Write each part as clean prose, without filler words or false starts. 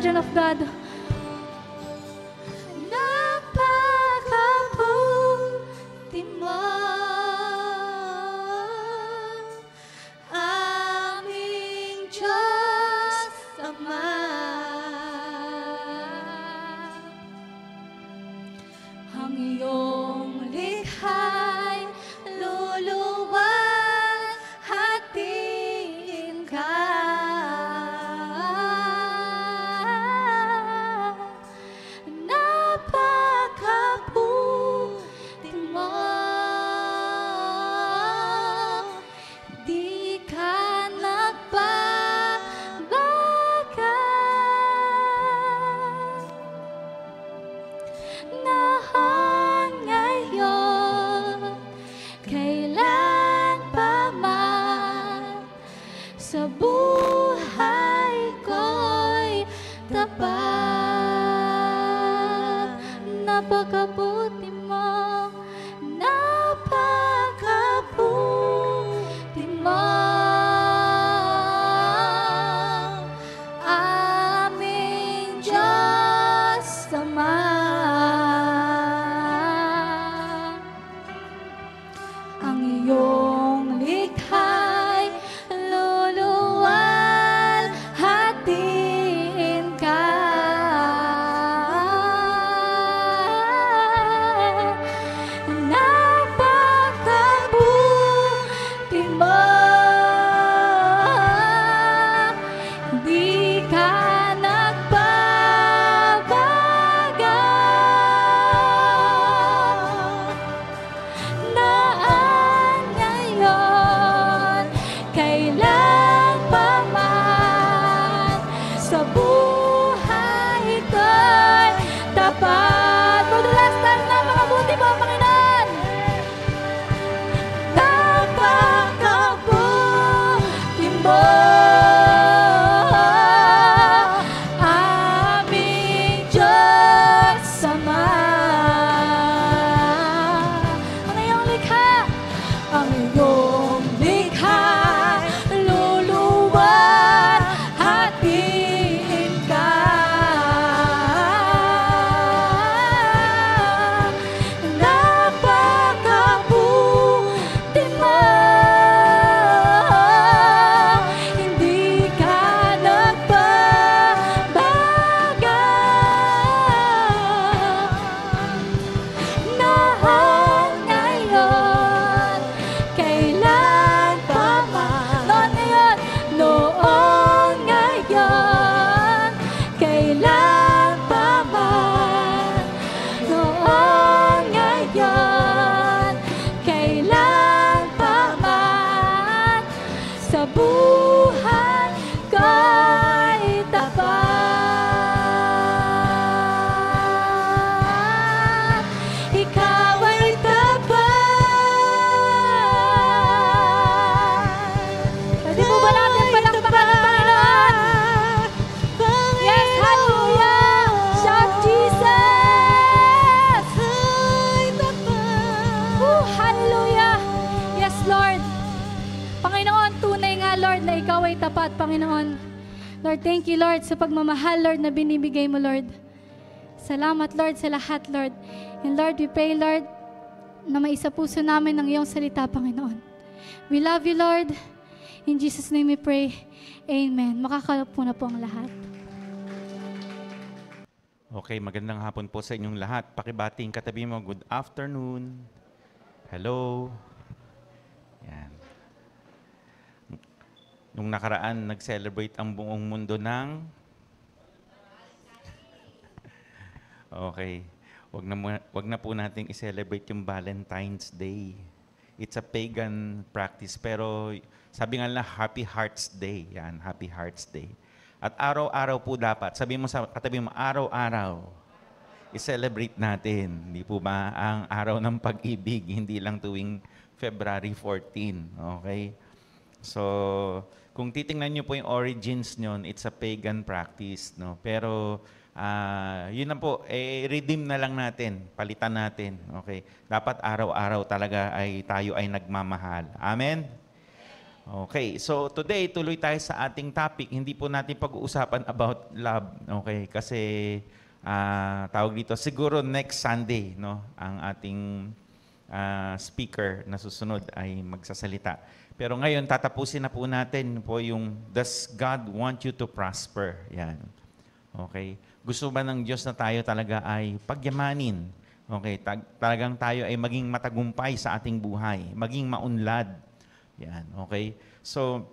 children of God. Napakabuti mo, aming Diyos Ama. Ang iyong likha'y luluwal, hatiin ka. Napakabuti mo, di ka nagbabago. Noon, ngayon, kailan pa man, sa buhay ko'y tapat. Napakabuti mo, napakabuti mo, aming Diyos Ama. Ang iyong likha'y luluwal, hatiin ka. Napakabuti mo, di ka nagbabago. Noon, ngayon, kailan pa man, sa buhay ko'y tapat. For the last time, napakabuti mo, Panginoon. Napakabuti mo, aming Diyos Ama. Ang iyong likha, ang iyong likha, luluwal, hatiin ka. Napakabuti mo, hindi ka nagbabago. Noon, ngayon, kailan pa man. Noon, ngayon, kailan pa man. Noon, ngayon, kailan pa man, sa buhay ko'y tapat. Ikaw ay tapat. Pwede mo ba natin palakpakan ang Panginoon? Yes, hallelujah! Shout Jesus! Hallelujah! Yes, Lord. Panginoon, tunay nga, Lord, na ikaw ay tapat, Panginoon. Lord, thank you, Lord, sa pagmamahal, Lord, na binibigay mo, Lord. Salamat, Lord, sa lahat, Lord. And Lord, we pray, Lord, na maisa puso namin ang iyong salita, Panginoon. We love you, Lord. In Jesus' name we pray. Amen. Makakalap na po ang lahat. Okay, magandang hapon po sa inyong lahat. Pakibating katabi mo, good afternoon. Hello. Yan. Nung nakaraan, nag-celebrate ang buong mundo ng... Okay. Wag na po nating i-celebrate yung Valentine's Day. It's a pagan practice, pero sabi nga lang, Happy Hearts Day. Yan, Happy Hearts Day. At araw-araw po dapat, sabi mo sa katabi mo, araw-araw, i-celebrate natin. Hindi po ba ang araw ng pag-ibig, hindi lang tuwing February 14. Okay? So, kung titingnan nyo po yung origins nyon, it's a pagan practice. No? Pero, yun na po, redeem na lang natin, palitan natin. Okay? Dapat araw-araw talaga ay tayo ay nagmamahal. Amen? Okay, so today tuloy tayo sa ating topic. Hindi po natin pag-uusapan about love, okay? Kasi tawag dito siguro next Sunday, no, ang ating speaker na susunod ay magsasalita. Pero ngayon tatapusin na po natin po yung does God want you to prosper? Yan. Okay? Gusto ba ng Diyos na tayo talaga ay pagyamanin? Okay, talagang tayo ay maging matagumpay sa ating buhay, maging maunlad. Yan, okay? So,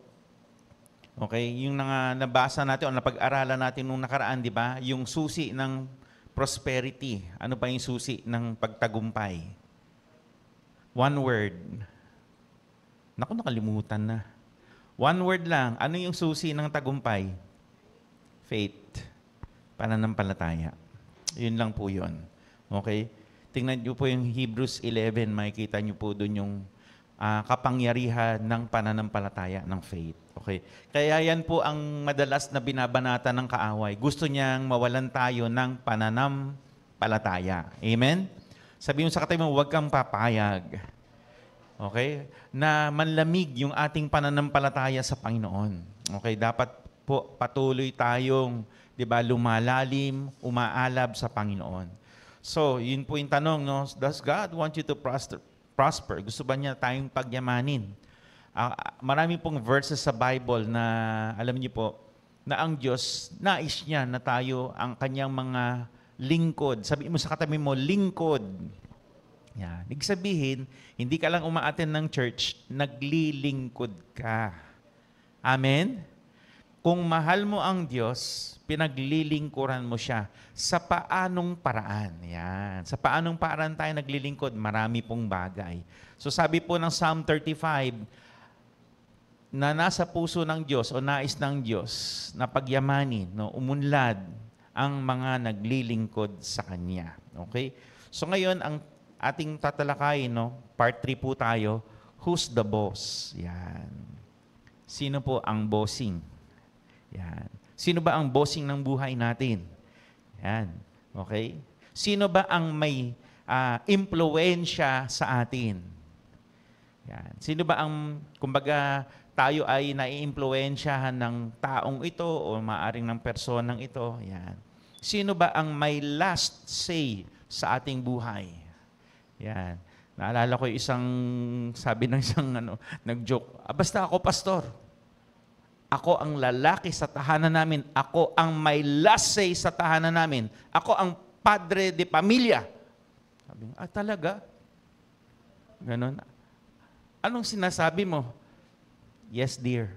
okay, yung nabasa natin o napag-aralan natin nung nakaraan, di ba? Yung susi ng prosperity. Ano pa yung susi ng pagtagumpay? One word. Naku, nakalimutan na. One word lang. Ano yung susi ng tagumpay? Faith. Pananampalataya. Yun lang po yun. Okay? Tingnan niyo po yung Hebrews 11, makikita niyo po doon yung kapangyarihan ng pananampalataya, ng faith. Okay? Kaya yan po ang madalas na binabanata ng kaaway. Gusto niyang mawalan tayo ng pananampalataya. Amen? Sabi mo sa katabi mo, huwag kang papayag. Okay? Na manlamig yung ating pananampalataya sa Panginoon. Okay? Dapat po patuloy tayong, di ba, lumalalim, umaalab sa Panginoon. So, yun po yung tanong, no? Does God want you to prosper? Gusto ba niya tayong pagyamanin? Marami pong verses sa Bible na, alam niyo po, na ang Diyos, nais niya na tayo ang kanyang mga lingkod. Sabi mo sa katabi mo, lingkod. Yan. Ibig sabihin, hindi ka lang umaattend ng church, naglilingkod ka. Amen? Kung mahal mo ang Diyos, pinaglilingkuran mo siya sa paanong paraan. Yan. Sa paanong paraan tayo naglilingkod, marami pong bagay. So sabi po ng Psalm 35, na nasa puso ng Diyos o nais ng Diyos na pagyamanin, no, umunlad ang mga naglilingkod sa Kanya. Okay? So ngayon, ang ating tatalakayin, no, part 3 po tayo, who's the boss? Yan. Sino po ang bossing? Yan. Sino ba ang bossing ng buhay natin? Yan. Okay? Sino ba ang may impluwensya sa atin? Yan. Sino ba ang, kumbaga, tayo ay naiimpluwensyahan ng taong ito o maaring ng personang ito? Yan. Sino ba ang may last say sa ating buhay? Yan. Naalala ko isang, sabi ng isang nag-joke, basta ako pastor. Ako ang lalaki sa tahanan namin. Ako ang may last say sa tahanan namin. Ako ang padre de pamilya. Sabi niya, talaga? Ganon. Anong sinasabi mo? Yes, dear.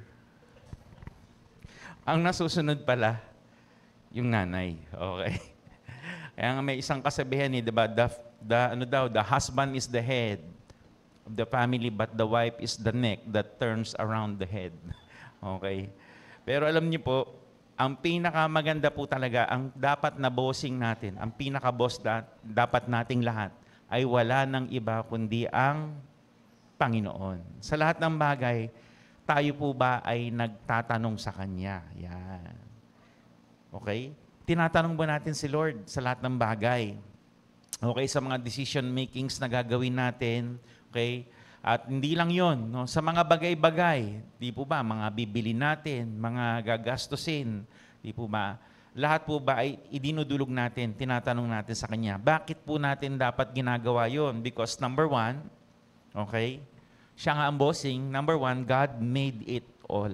Ang nasusunod pala, yung nanay. Okay. Kaya nga may isang kasabihan diba? The husband is the head of the family, but the wife is the neck that turns around the head. Okay. Pero alam niyo po, ang pinakamaganda po talaga, ang dapat na bossing natin, ang pinaka-boss dapat nating lahat, ay wala ng iba kundi ang Panginoon. Sa lahat ng bagay, tayo po ba ay nagtatanong sa Kanya? Yan. Okay? Tinatanong ba natin si Lord sa lahat ng bagay? Okay, sa mga decision makings na gagawin natin, okay? At hindi lang yon, no? Sa mga bagay-bagay, di po ba, mga bibili natin, mga gagastusin, di po ba, lahat po ba ay idinudulog natin, tinatanong natin sa Kanya. Bakit po natin dapat ginagawa yon? Because number one, okay, siya nga ang bossing, number one, God made it all.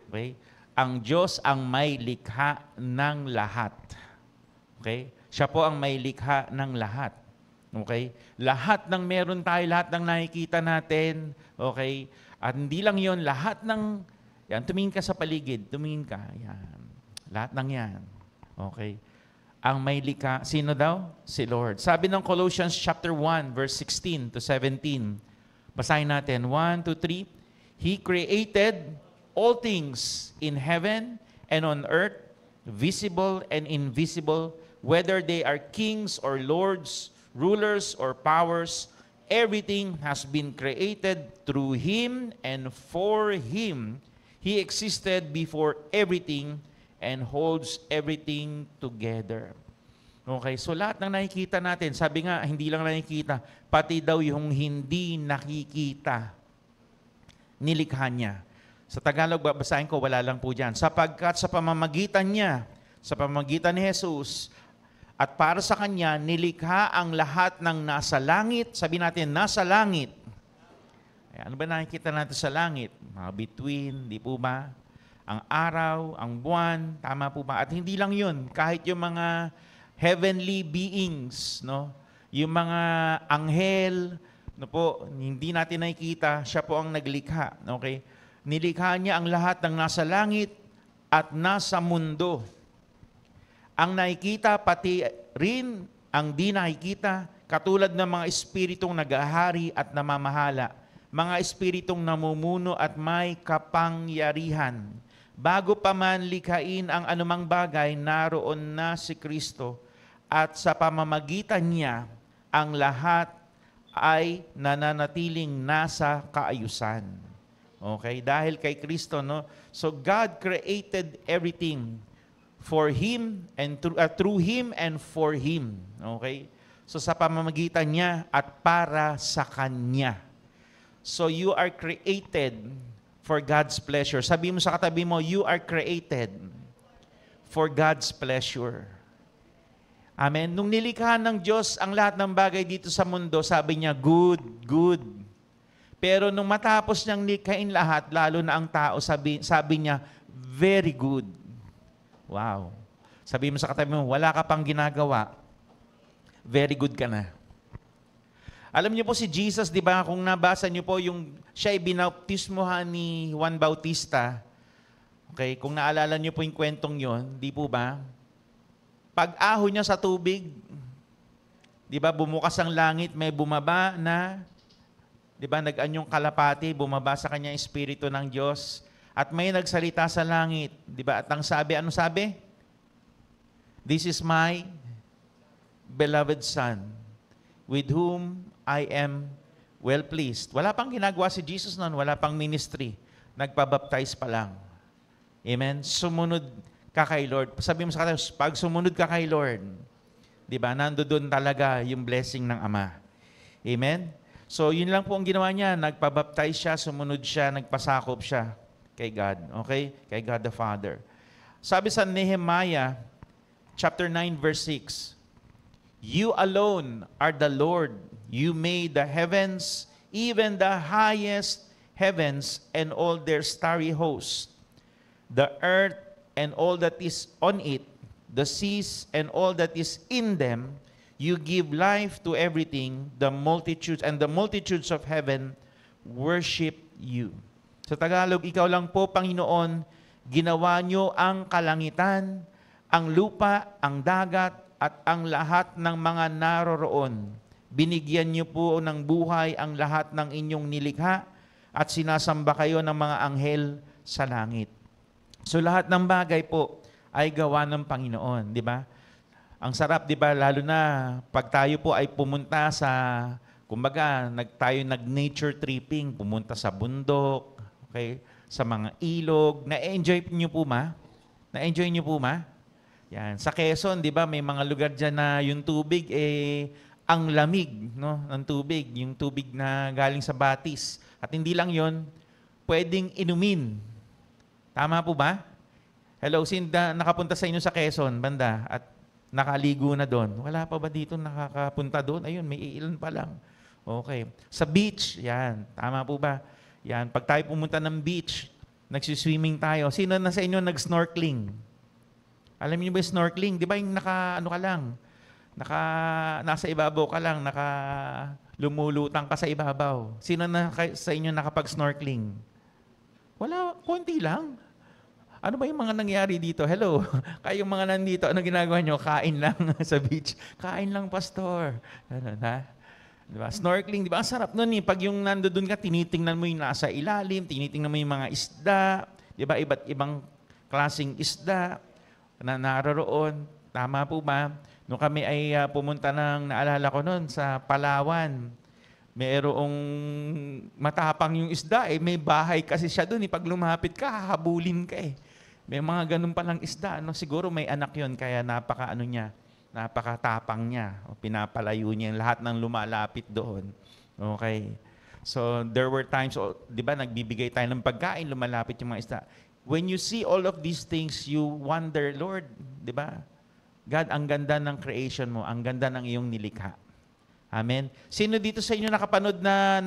Okay? Ang Diyos ang may likha ng lahat. Okay? Siya po ang may likha ng lahat. Okay? Lahat ng meron tayo, lahat ng nakikita natin, okay? At hindi lang yon, lahat ng, yan, tumingin ka sa paligid, tumingin ka, yan. Lahat ng yan. Okay? Ang may likha, sino daw? Si Lord. Sabi ng Colossians chapter 1, verse 16 to 17, basahin natin, 1, 2, 3, He created all things in heaven and on earth, visible and invisible, whether they are kings or lords, rulers or powers, everything has been created through Him and for Him. He existed before everything and holds everything together. Okay, so lahat ng nakikita natin, sabi nga, hindi lang nakikita, pati daw yung hindi nakikita, nilikha niya. Sa Tagalog, babasahin ko, wala lang po dyan. Sapagkat sa pamamagitan niya, sa pamamagitan ni Jesus, at para sa Kanya, nilikha ang lahat ng nasa langit. Sabi natin, nasa langit. Ay, ano ba nakikita natin sa langit? Mga bituin, di po ba? Ang araw, ang buwan, tama po ba? At hindi lang yun, kahit yung mga heavenly beings, no? Yung mga anghel, no po, hindi natin nakikita, siya po ang naglikha. Okay? Nilikha niya ang lahat ng nasa langit at nasa mundo. Ang nakikita, pati rin ang di nakikita, katulad ng mga espiritong nag-ahari at namamahala, mga espiritong namumuno at may kapangyarihan. Bago pa man likhain ang anumang bagay, naroon na si Kristo, at sa pamamagitan niya, ang lahat ay nananatiling nasa kaayusan. Okay? Dahil kay Kristo, no? So God created everything for Him and through Him and for Him. Okay? So sa pamamagitan niya at para sa Kanya. So you are created for God's pleasure. Sabi mo sa katabi mo, you are created for God's pleasure. Amen? Nung nilikha ng Diyos ang lahat ng bagay dito sa mundo, sabi niya, good, good. Pero nung matapos niyang likhain lahat, lalo na ang tao, sabi niya, very good. Wow. Sabi mo sa katabi mo, wala ka pang ginagawa, very good ka na. Alam niyo po si Jesus, di ba, kung nabasa niyo po yung siya ay binautismohan ni Juan Bautista, okay, kung naalala niyo po yung kwentong yon, di po ba? Pag-aho niya sa tubig, di ba, bumukas ang langit, may bumaba na, di ba, nag-anyong kalapati, bumaba sa kanya Espiritu ng Diyos, at may nagsalita sa langit, di ba, at ang sabi, ano sabi? This is my beloved Son, with whom I am well pleased. Wala pang ginagawa si Jesus noon, wala pang ministry, nagpabaptize pa lang. Amen? Sumunod ka kay Lord. Sabi mo sa kanila, pag sumunod ka kay Lord, di ba, nandoon talaga yung blessing ng Ama. Amen? So, yun lang po ang ginawa niya. Nagpabaptize siya, sumunod siya, nagpasakop siya kay God. Okay? Kay God the Father. Sabi sa Nehemiah, chapter 9, verse 6, You alone are the Lord. You made the heavens, even the highest heavens, and all their starry host, the earth and all that is on it, the seas and all that is in them. You give life to everything, the multitudes of heaven worship you. Sa Tagalog, ikaw lang po, Panginoon, ginawa niyo ang kalangitan, ang lupa, ang dagat, at ang lahat ng mga naroroon. Binigyan niyo po ng buhay ang lahat ng inyong nilikha at sinasamba kayo ng mga anghel sa langit. So lahat ng bagay po ay gawa ng Panginoon, di ba? Ang sarap, di ba? Lalo na pag tayo po ay pumunta sa, kumbaga, tayo nag-nature tripping, pumunta sa bundok, okay? Sa mga ilog. Na-enjoy niyo po ma? Na-enjoy niyo po ma? Yan. Sa Quezon, di ba, may mga lugar dyan na yung tubig, ang lamig, no? Ng tubig, yung tubig na galing sa batis. At hindi lang yon, pwedeng inumin. Tama po ba? Hello, sinda nakapunta sa inyo sa Quezon, banda, at nakaligo na doon. Wala pa ba dito nakakapunta doon? Ayun, may ilan pa lang. Okay. Sa beach, yan. Tama po ba? Yan. Pag tayo pumunta ng beach, nagsiswimming tayo. Sino na sa inyo nag-snorkeling? Alam niyo ba yung snorkeling? Di ba yung nasa ibabaw ka lang, lumulutang ka sa ibabaw. Sino na sa inyo nakapag-snorkeling? Wala, konti lang. Ano ba yung mga nangyari dito? Hello, kayong mga nandito, ano ginagawa nyo? Kain lang sa beach. Kain lang, pastor. Ano, ha? Diba? Snorkeling, di ba? Ang sarap nun eh. Pag yung nandoon ka, tinitingnan mo yung nasa ilalim, tinitingnan mo yung mga isda, di ba? Iba't ibang klaseng isda na naroroon. Tama po ba? Nung kami ay pumunta naalala ko noon, sa Palawan, mayroong matapang yung isda eh. May bahay kasi siya doon eh. Pag lumapit ka, hahabulin ka eh. May mga ganun palang isda. No? Siguro may anak yon kaya napakatapang niya. O pinapalayo niya yung lahat ng lumalapit doon. Okay. So there were times, di ba, nagbibigay tayo ng pagkain, lumalapit yung mga isda. When you see all of these things, you wonder, Lord, di ba? God, ang ganda ng creation mo, ang ganda ng iyong nilikha. Amen? Sino dito sa inyo nakapanood na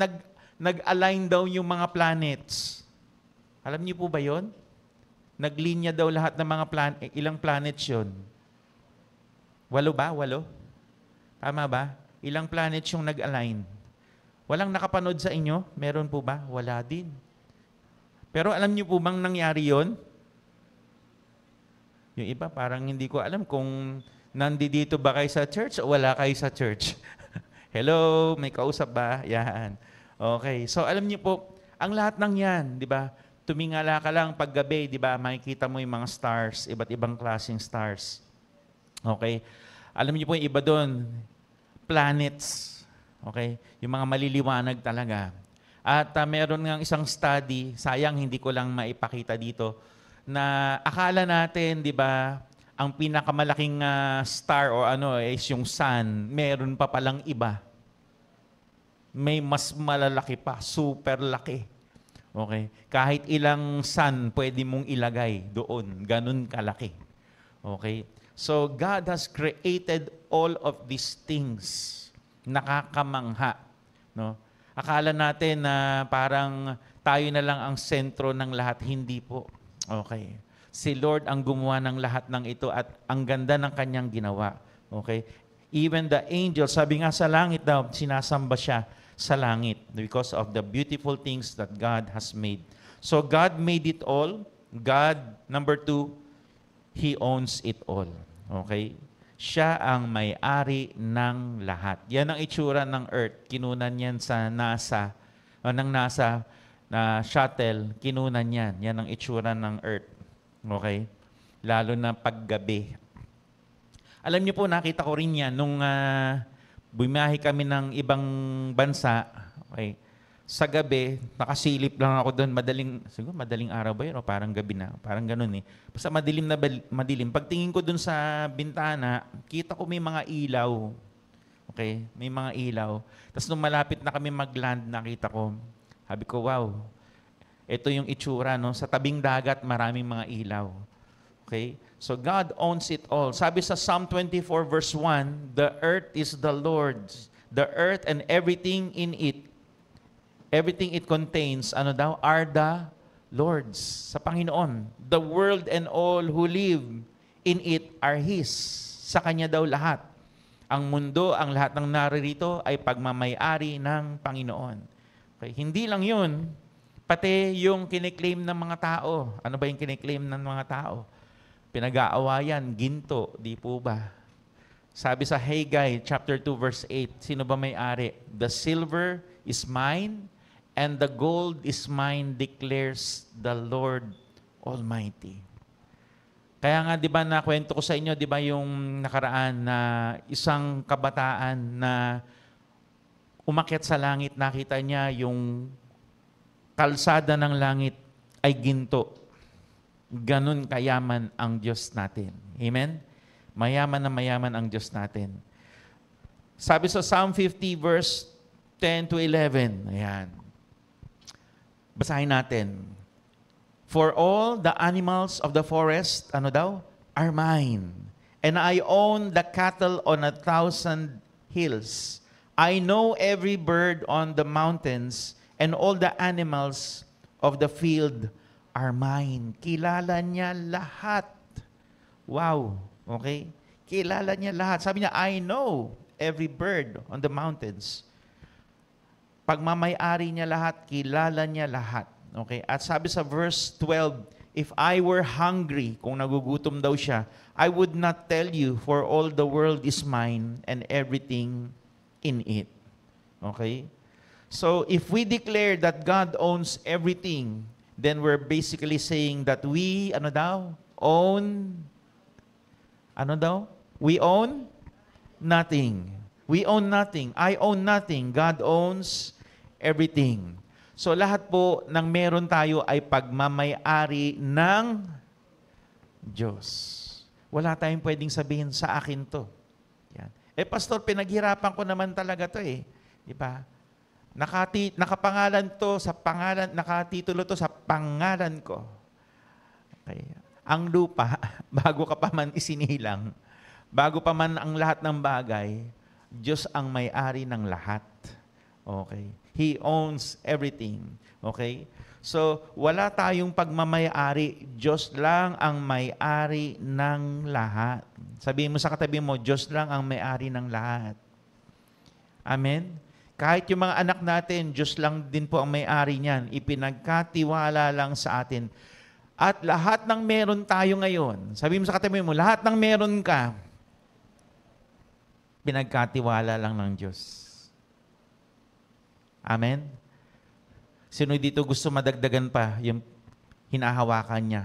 nag-align daw yung mga planets? Alam niyo po ba yon? Naglinya daw lahat ng mga ilang planets yon? 8 ba? 8? Tama ba? Ilang planets yung nag-align? Walang nakapanood sa inyo? Meron po ba? Wala din. Pero alam niyo po bang nangyari yon? Yung iba, parang hindi ko alam kung nandito ba kayo sa church o wala kayo sa church. Hello, may kausap ba? Yan. Okay. So alam niyo po, ang lahat ng yan, di ba? Tumingala ka lang paggabi, di ba? Makikita mo yung mga stars, iba't ibang klaseng stars. Okay. Alam niyo po yung iba doon, planets. Okay? Yung mga maliliwanag talaga. At meron ngang isang study, sayang hindi ko lang maipakita dito, na akala natin, di ba, ang pinakamalaking star o ano is yung sun, meron pa palang iba. May mas malalaki pa, super laki. Okay? Kahit ilang sun pwede mong ilagay doon, ganun kalaki. Okay? So God has created all of these things. Nakakamangha, no? Akala natin na parang tayo na lang ang sentro ng lahat, hindi po. Okay. Si Lord ang gumawa ng lahat ng ito at ang ganda ng kanyang ginawa. Okay? Even the angels, sabi nga sa langit daw, sinasamba siya sa langit because of the beautiful things that God has made. So God made it all. God, number 2, He owns it all. Okay? Siya ang may-ari ng lahat. Yan ang itsura ng Earth. Kinunan yan sa NASA, ng NASA na shuttle, kinunan yan. Yan ang itsura ng Earth. Okay? Lalo na paggabi. Alam niyo po, nakita ko rin yan nung bumiyahe kami ng ibang bansa. Okay? Sa gabi, nakasilip lang ako doon. Siguro madaling araw ba yun? O parang gabi na. Parang ganun eh. Basta madilim na madilim. Pagtingin ko doon sa bintana, kita ko may mga ilaw. Okay? May mga ilaw. Tapos nung malapit na kami mag-land, nakita ko. Sabi ko, wow. Ito yung itsura, no? Sa tabing dagat, maraming mga ilaw. Okay? So God owns it all. Sabi sa Psalm 24 verse 1, the earth is the Lord's. The earth and everything in it, everything it contains, ano daw, are the Lord's, sa Panginoon. The world and all who live in it are His. Sa Kanya daw lahat. Ang mundo, ang lahat ng naririto ay pagmamay-ari ng Panginoon. Okay? Hindi lang yun, pati yung kiniklaim ng mga tao. Ano ba yung kiniklaim ng mga tao? Pinag-aawayan, ginto, di po ba? Sabi sa Haggai, chapter 2, verse 8, sino ba may-ari? The silver is mine, and the gold is mine, declares the Lord Almighty. Kaya nga, di ba, nakwento ko sa inyo, di ba, yung nakaraan na isang kabataan na umakyat sa langit, nakita niya yung kalsada ng langit ay ginto. Ganun kayaman ang Diyos natin. Amen? Mayaman na mayaman ang Diyos natin. Sabi sa Psalm 50, verse 10 to 11, ayan. Basahin natin. For all the animals of the forest, ano daw? Are mine. And I own the cattle on 1,000 hills. I know every bird on the mountains, and all the animals of the field are mine. Kilala niya lahat. Wow. Okay? Kilala niya lahat. Sabi niya, I know every bird on the mountains. Pagmamay-ari niya lahat, kilala niya lahat. Okay? At sabi sa verse 12, if I were hungry, kung nagugutom daw siya, I would not tell you, for all the world is mine and everything in it. Okay? So, if we declare that God owns everything, then we're basically saying that we, ano daw? We own nothing. We own nothing. I own nothing. God owns everything. So lahat po ng meron tayo ay pagmamay-ari ng Diyos. Wala tayong pwedeng sabihin sa akin to. Yan. Pastor, pinaghirapan ko naman talaga to eh. Di ba? Nakapangalan to sa pangalan, nakatitulo to sa pangalan ko. Okay. Ang lupa, bago ka pa man isinilang, bago pa man ang lahat ng bagay, Diyos ang may-ari ng lahat. Okay. He owns everything. Okay? So, wala tayong pagmamay-ari. Diyos lang ang may-ari ng lahat. Sabihin mo sa katabi mo, Diyos lang ang may-ari ng lahat. Amen? Kahit yung mga anak natin, Diyos lang din po ang may-ari niyan. Ipinagkatiwala lang sa atin. At lahat ng meron tayo ngayon, sabihin mo sa katabi mo, lahat ng meron ka, pinagkatiwala lang ng Diyos. Amen? Sino dito gusto madagdagan pa yung hinahawakan niya,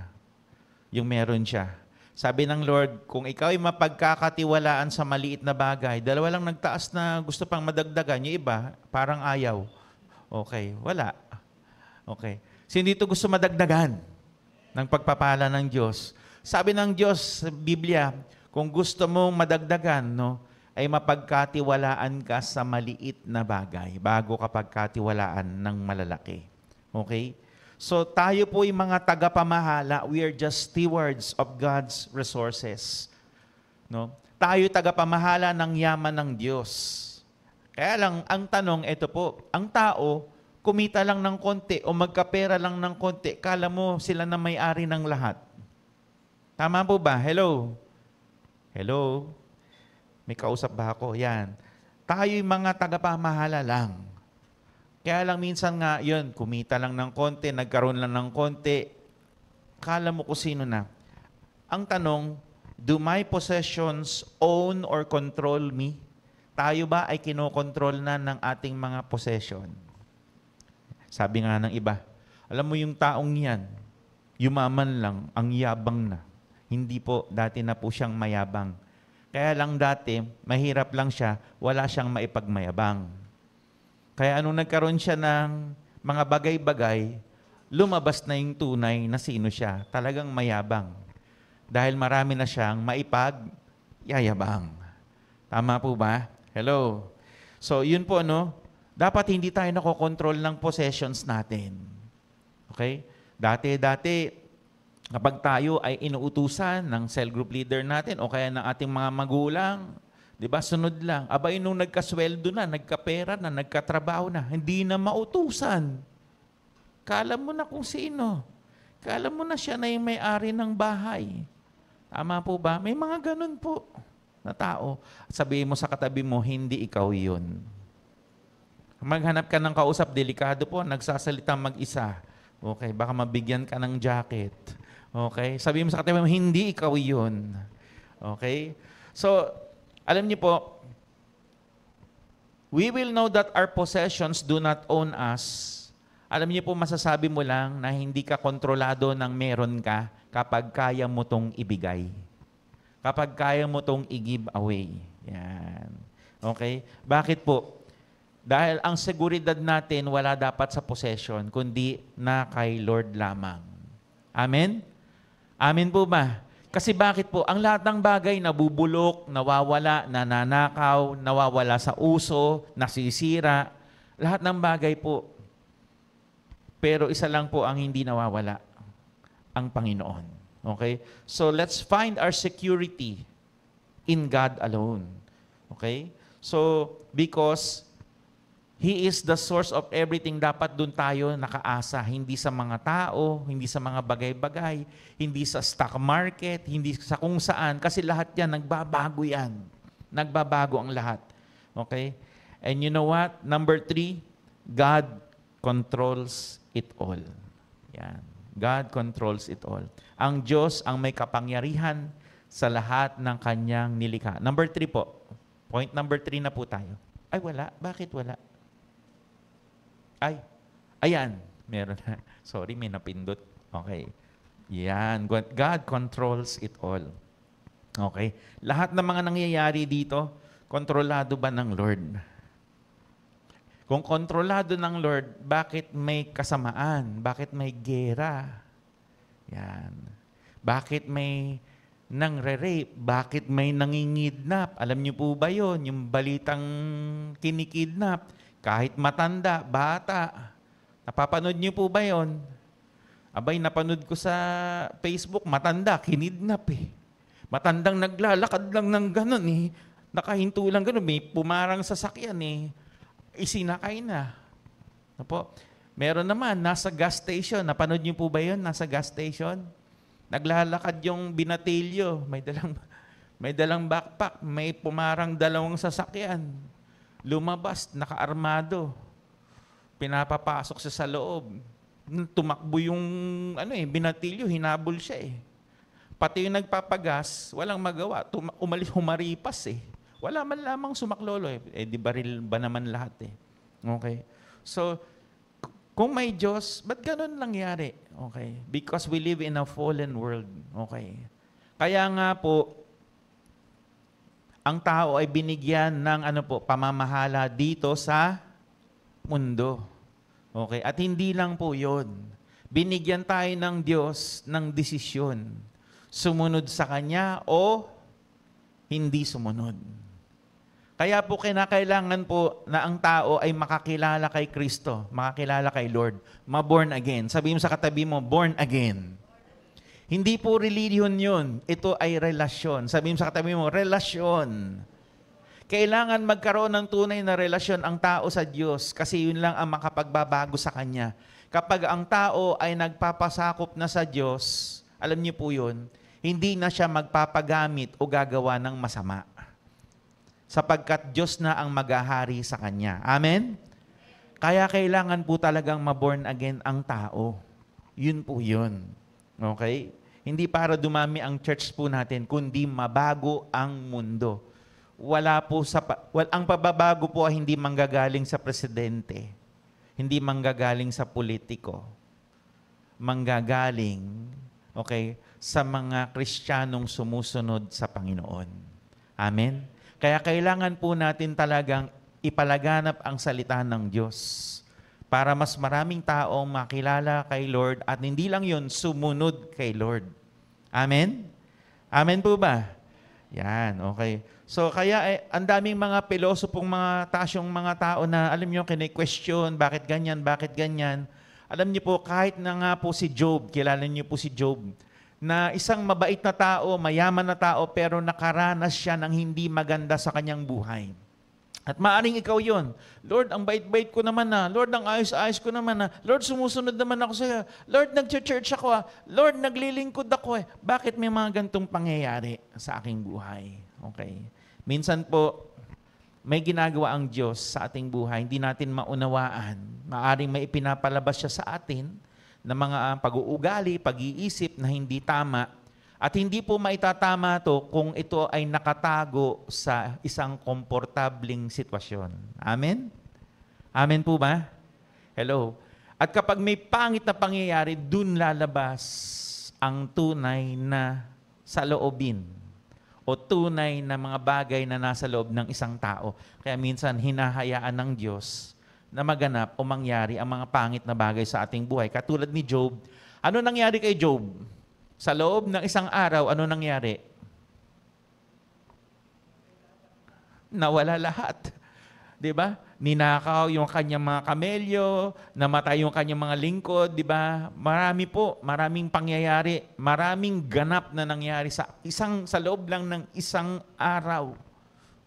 yung meron siya? Sabi ng Lord, kung ikaw ay mapagkakatiwalaan sa maliit na bagay, dalawa lang nagtaas na gusto pang madagdagan, yung iba, parang ayaw. Okay, wala. Okay. Sino dito gusto madagdagan ng pagpapala ng Diyos? Sabi ng Diyos sa Biblia, kung gusto mong madagdagan, no, ay mapagkatiwalaan ka sa maliit na bagay bago ka pagkatiwalaan ng malalaki. Okay? So tayo po yung mga tagapamahala, we are just stewards of God's resources. No? Tayo tagapamahala ng yaman ng Diyos. Kaya lang, ang tanong, ito po, ang tao, kumita lang ng konti o magkapera lang ng konti, kala mo sila na may-ari ng lahat. Tama po ba? Hello? Hello? May kausap ba ako? Yan. Tayo yung mga tagapamahala lang. Kaya lang minsan nga, yun, kumita lang ng konti, nagkaroon lang ng konti, kala mo kung sino na. Ang tanong, do my possessions own or control me? Tayo ba ay kinokontrol na ng ating mga possession? Sabi nga ng iba, alam mo yung taong yan, yumaman lang, ang yabang na. Hindi po, dati na po siyang mayabang. Kaya lang dati, mahirap lang siya, wala siyang maipagmayabang. Kaya anong nagkaroon siya ng mga bagay-bagay, lumabas na yung tunay na sino siya. Talagang mayabang. Dahil marami na siyang maipagyayabang. Tama po ba? Hello? So, yun po, no? Dapat hindi tayo nakokontrol ng possessions natin. Okay? Dati, kapag tayo ay inuutusan ng cell group leader natin o kaya ng ating mga magulang, di ba, sunod lang. Abay, nung nagkasweldo na, nagkapera na, nagkatrabaho na, hindi na mautusan. Kala mo na kung sino. Kala mo na siya na yung may-ari ng bahay. Tama po ba? May mga ganun po na tao. Sabihin mo sa katabi mo, hindi ikaw yun. Maghanap ka ng kausap, delikado po, nagsasalita mag-isa. Okay, baka mabigyan ka ng jacket. Okay? Sabihin mo sa katabi mo, hindi ikaw yun. Okay? So, alam niyo po, we will know that our possessions do not own us. Alam niyo po, masasabi mo lang na hindi ka kontrolado ng meron ka kapag kaya mo tong ibigay. Kapag kaya mo tong i-give away. Yan. Okay? Bakit po? Dahil ang seguridad natin wala dapat sa possession, kundi na kay Lord lamang. Amen? Amen po ba? Kasi bakit po? Ang lahat ng bagay nabubulok, nawawala, nananakaw, nawawala sa uso, nasisira. Lahat ng bagay po. Pero isa lang po ang hindi nawawala. Ang Panginoon. Okay? So let's find our security in God alone. Okay? So, because He is the source of everything. Dapat doon tayo nakaasa. Hindi sa mga tao, hindi sa mga bagay-bagay, hindi sa stock market, hindi sa kung saan. Kasi lahat yan, nagbabago yan. Nagbabago ang lahat. Okay? And you know what? Number 3, God controls it all. Yan. God controls it all. Ang Diyos ang may kapangyarihan sa lahat ng kanyang nilikha. Number 3 po. Point number 3 na po tayo. Ay, wala. Bakit wala? Ay, ayan, meron na. Sorry, may napindot. Okay. Yan, God controls it all. Okay. Lahat ng mga nangyayari dito, kontrolado ba ng Lord? Kung kontrolado ng Lord, bakit may kasamaan? Bakit may gera? Yan. Bakit may nangre-rape? Bakit may nangingidnap? Alam niyo po ba yon? Yung balitang kinikidnap? Kahit matanda, bata. Napapanood niyo po ba yon? Abay, napanood ko sa Facebook, matanda, kinidnap eh. Matandang naglalakad lang ng gano'n eh. Nakahinto lang gano'n, may pumarang sasakyan eh. Isinakay na. Apo. Meron naman, nasa gas station. Napanood niyo po ba yun? Nasa gas station? Naglalakad yung binatilyo. May dalang backpack. May pumarang 2 sasakyan. Lumabas, nakaarmado. Pinapapasok siya sa loob. Tumakbo yung binatilyo, hinabol siya eh. Pati yung nagpapagas, walang magawa. Humaripas eh. Wala man lamang sumaklolo eh. Di baril ba naman lahat eh. Okay? So, kung may Diyos, ba't ganun nangyari? Okay? Because we live in a fallen world. Okay? Kaya nga po, ang tao ay binigyan ng pamamahala dito sa mundo. Okay? At hindi lang po yun. Binigyan tayo ng Diyos ng desisyon. Sumunod sa Kanya o hindi sumunod. Kaya po kinakailangan po na ang tao ay makakilala kay Kristo, makakilala kay Lord, ma-born again. Sabihin mo sa katabi mo, born again. Hindi po religion yun. Ito ay relasyon. Sabihin mo sa katabi mo, relasyon. Kailangan magkaroon ng tunay na relasyon ang tao sa Diyos kasi yun lang ang makapagbabago sa Kanya. Kapag ang tao ay nagpapasakop na sa Diyos, alam niyo po yun, hindi na siya magpapagamit o gagawa ng masama. Sapagkat Diyos na ang maghahari sa Kanya. Amen? Kaya kailangan po talagang ma-born again ang tao. Yun po yun. Okay? Hindi para dumami ang church po natin, kundi mabago ang mundo. Ang pababago po ay hindi manggagaling sa presidente. Hindi manggagaling sa politiko. Manggagaling, okay, sa mga Kristiyanong sumusunod sa Panginoon. Amen? Kaya kailangan po natin talagang ipalaganap ang salita ng Diyos para mas maraming taong makilala kay Lord at hindi lang yun, sumunod kay Lord. Amen? Amen po ba? Yan, okay. So kaya ang daming mga pilosopong mga tasyong mga tao na alam niyo kine-question, bakit ganyan, bakit ganyan. Alam niyo po, kahit na nga po si Job, kilala niyo po si Job, na isang mabait na tao, mayaman na tao, pero nakaranas siya ng hindi maganda sa kanyang buhay. At maaring ikaw yon. Lord, ang bait-bait ko naman na. Lord, ang ayos-ayos ko naman na. Lord, sumusunod naman ako sa'yo. Lord, nag-church ako. Lord, naglilingkod ako. Bakit may mga gantong pangyayari sa aking buhay? Okay. Minsan po, may ginagawa ang Diyos sa ating buhay. Hindi natin maunawaan. Maaring may ipinapalabas siya sa atin na mga pag-uugali, pag-iisip na hindi tama. At hindi po maitatama to kung ito ay nakatago sa isang komportabling sitwasyon. Amen? Amen po ba? Hello? At kapag may pangit na pangyayari, dun lalabas ang tunay na saloobin o tunay na mga bagay na nasa loob ng isang tao. Kaya minsan hinahayaan ng Diyos na maganap o mangyari ang mga pangit na bagay sa ating buhay. Katulad ni Job. Ano nangyari kay Job? Sa loob ng isang araw, ano nangyari? Nawala lahat. Diba? Ninakaw yung kanyang mga kamelyo, namatay yung kanyang mga lingkod, diba? Maraming pangyayari, maraming ganap na nangyari sa loob lang ng isang araw.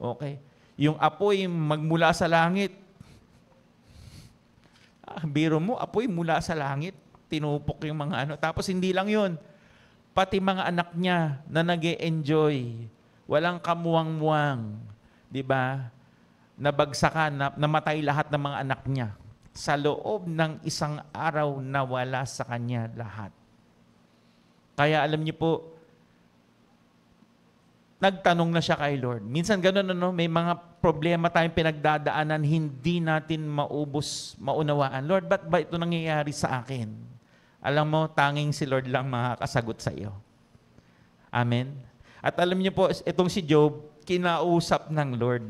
Okay? Yung apoy magmula sa langit. Biro mo, apoy mula sa langit, tinupok yung mga Tapos hindi lang yun. Pati mga anak niya na nag-e-enjoy, walang kamuwang-muwang, di ba? Nabagsakan, namatay lahat ng mga anak niya. Sa loob ng isang araw, nawala sa kanya lahat. Kaya alam niyo po, nagtanong na siya kay Lord. Minsan ganun, may mga problema tayong pinagdadaanan, hindi natin maunawaan. Lord, ba't ba ito nangyayari sa akin? Alam mo, tanging si Lord lang makakasagot sa iyo. Amen? At alam niyo po, itong si Job, kinausap ng Lord.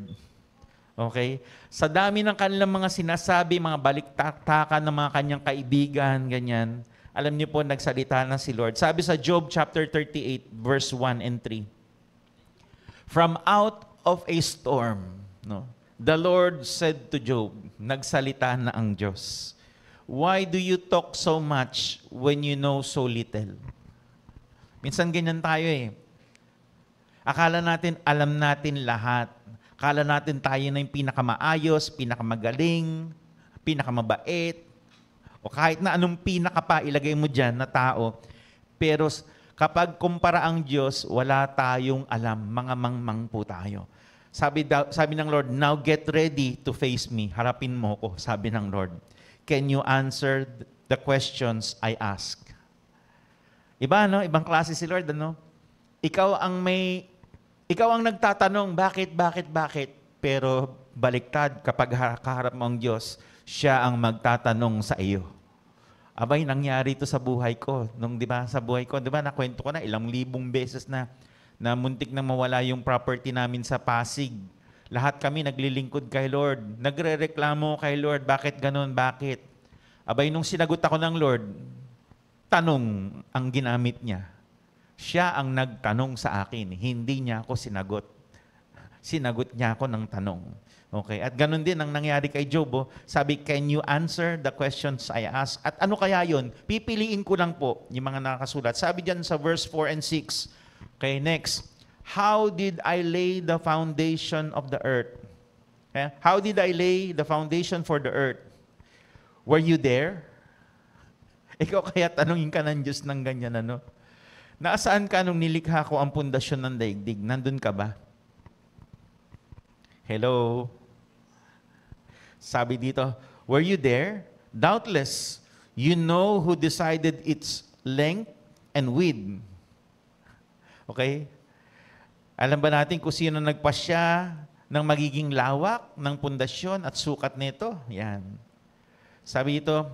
Okay? Sa dami ng kanilang mga sinasabi, mga baliktatakan ng mga kanyang kaibigan, ganyan, alam niyo po, nagsalita na si Lord. Sabi sa Job chapter 38, verse 1 and 3, "From out of a storm," no? The Lord said to Job, nagsalita na ang Diyos, "Why do you talk so much when you know so little?" Minsan ganyan tayo eh. Akala natin, alam natin lahat. Akala natin tayo na yung pinakamaayos, pinakamagaling, pinakamabait, o kahit na anong pinaka pa ilagay mo dyan na tao. Pero kapag kumpara ang Diyos, wala tayong alam. Mga mangmang po tayo. Sabi ng Lord, "Now get ready to face me." Harapin mo ko, sabi ng Lord. "Can you answer the questions I ask?" Iba, no? Ibang klase si Lord, ano? Ikaw ang nagtatanong, bakit? Pero baliktad, kapag kaharap mo ang Diyos, siya ang magtatanong sa iyo. Abay, nangyari ito sa buhay ko. Sa buhay ko, nakwento ko na ilang libong beses na muntik na mawala yung property namin sa Pasig. Lahat kami naglilingkod kay Lord. Nagrereklamo kay Lord, bakit ganun, bakit? Abay, nung sinagot ako ng Lord, tanong ang ginamit niya. Siya ang nagtanong sa akin, hindi niya ako sinagot. Sinagot niya ako ng tanong. Okay, at ganun din ang nangyari kay Job. Oh. Sabi, "Can you answer the questions I ask?" At ano kaya yun? Pipiliin ko lang po yung mga nakasulat. Sabi diyan sa verse 4 and 6. Okay, next. "How did I lay the foundation of the earth?" Okay? How did I lay the foundation for the earth? Were you there? Ikaw kaya tanungin ka ng Diyos ng ganyan, ano? Nasaan ka nung nilikha ko ang pundasyon ng daigdig? Nandun ka ba? Hello? Sabi dito, "Were you there? Doubtless, you know who decided its length and width." Okay? Alam ba natin kung sino nagpasya ng magiging lawak ng pundasyon at sukat nito? Yan. Sabi dito,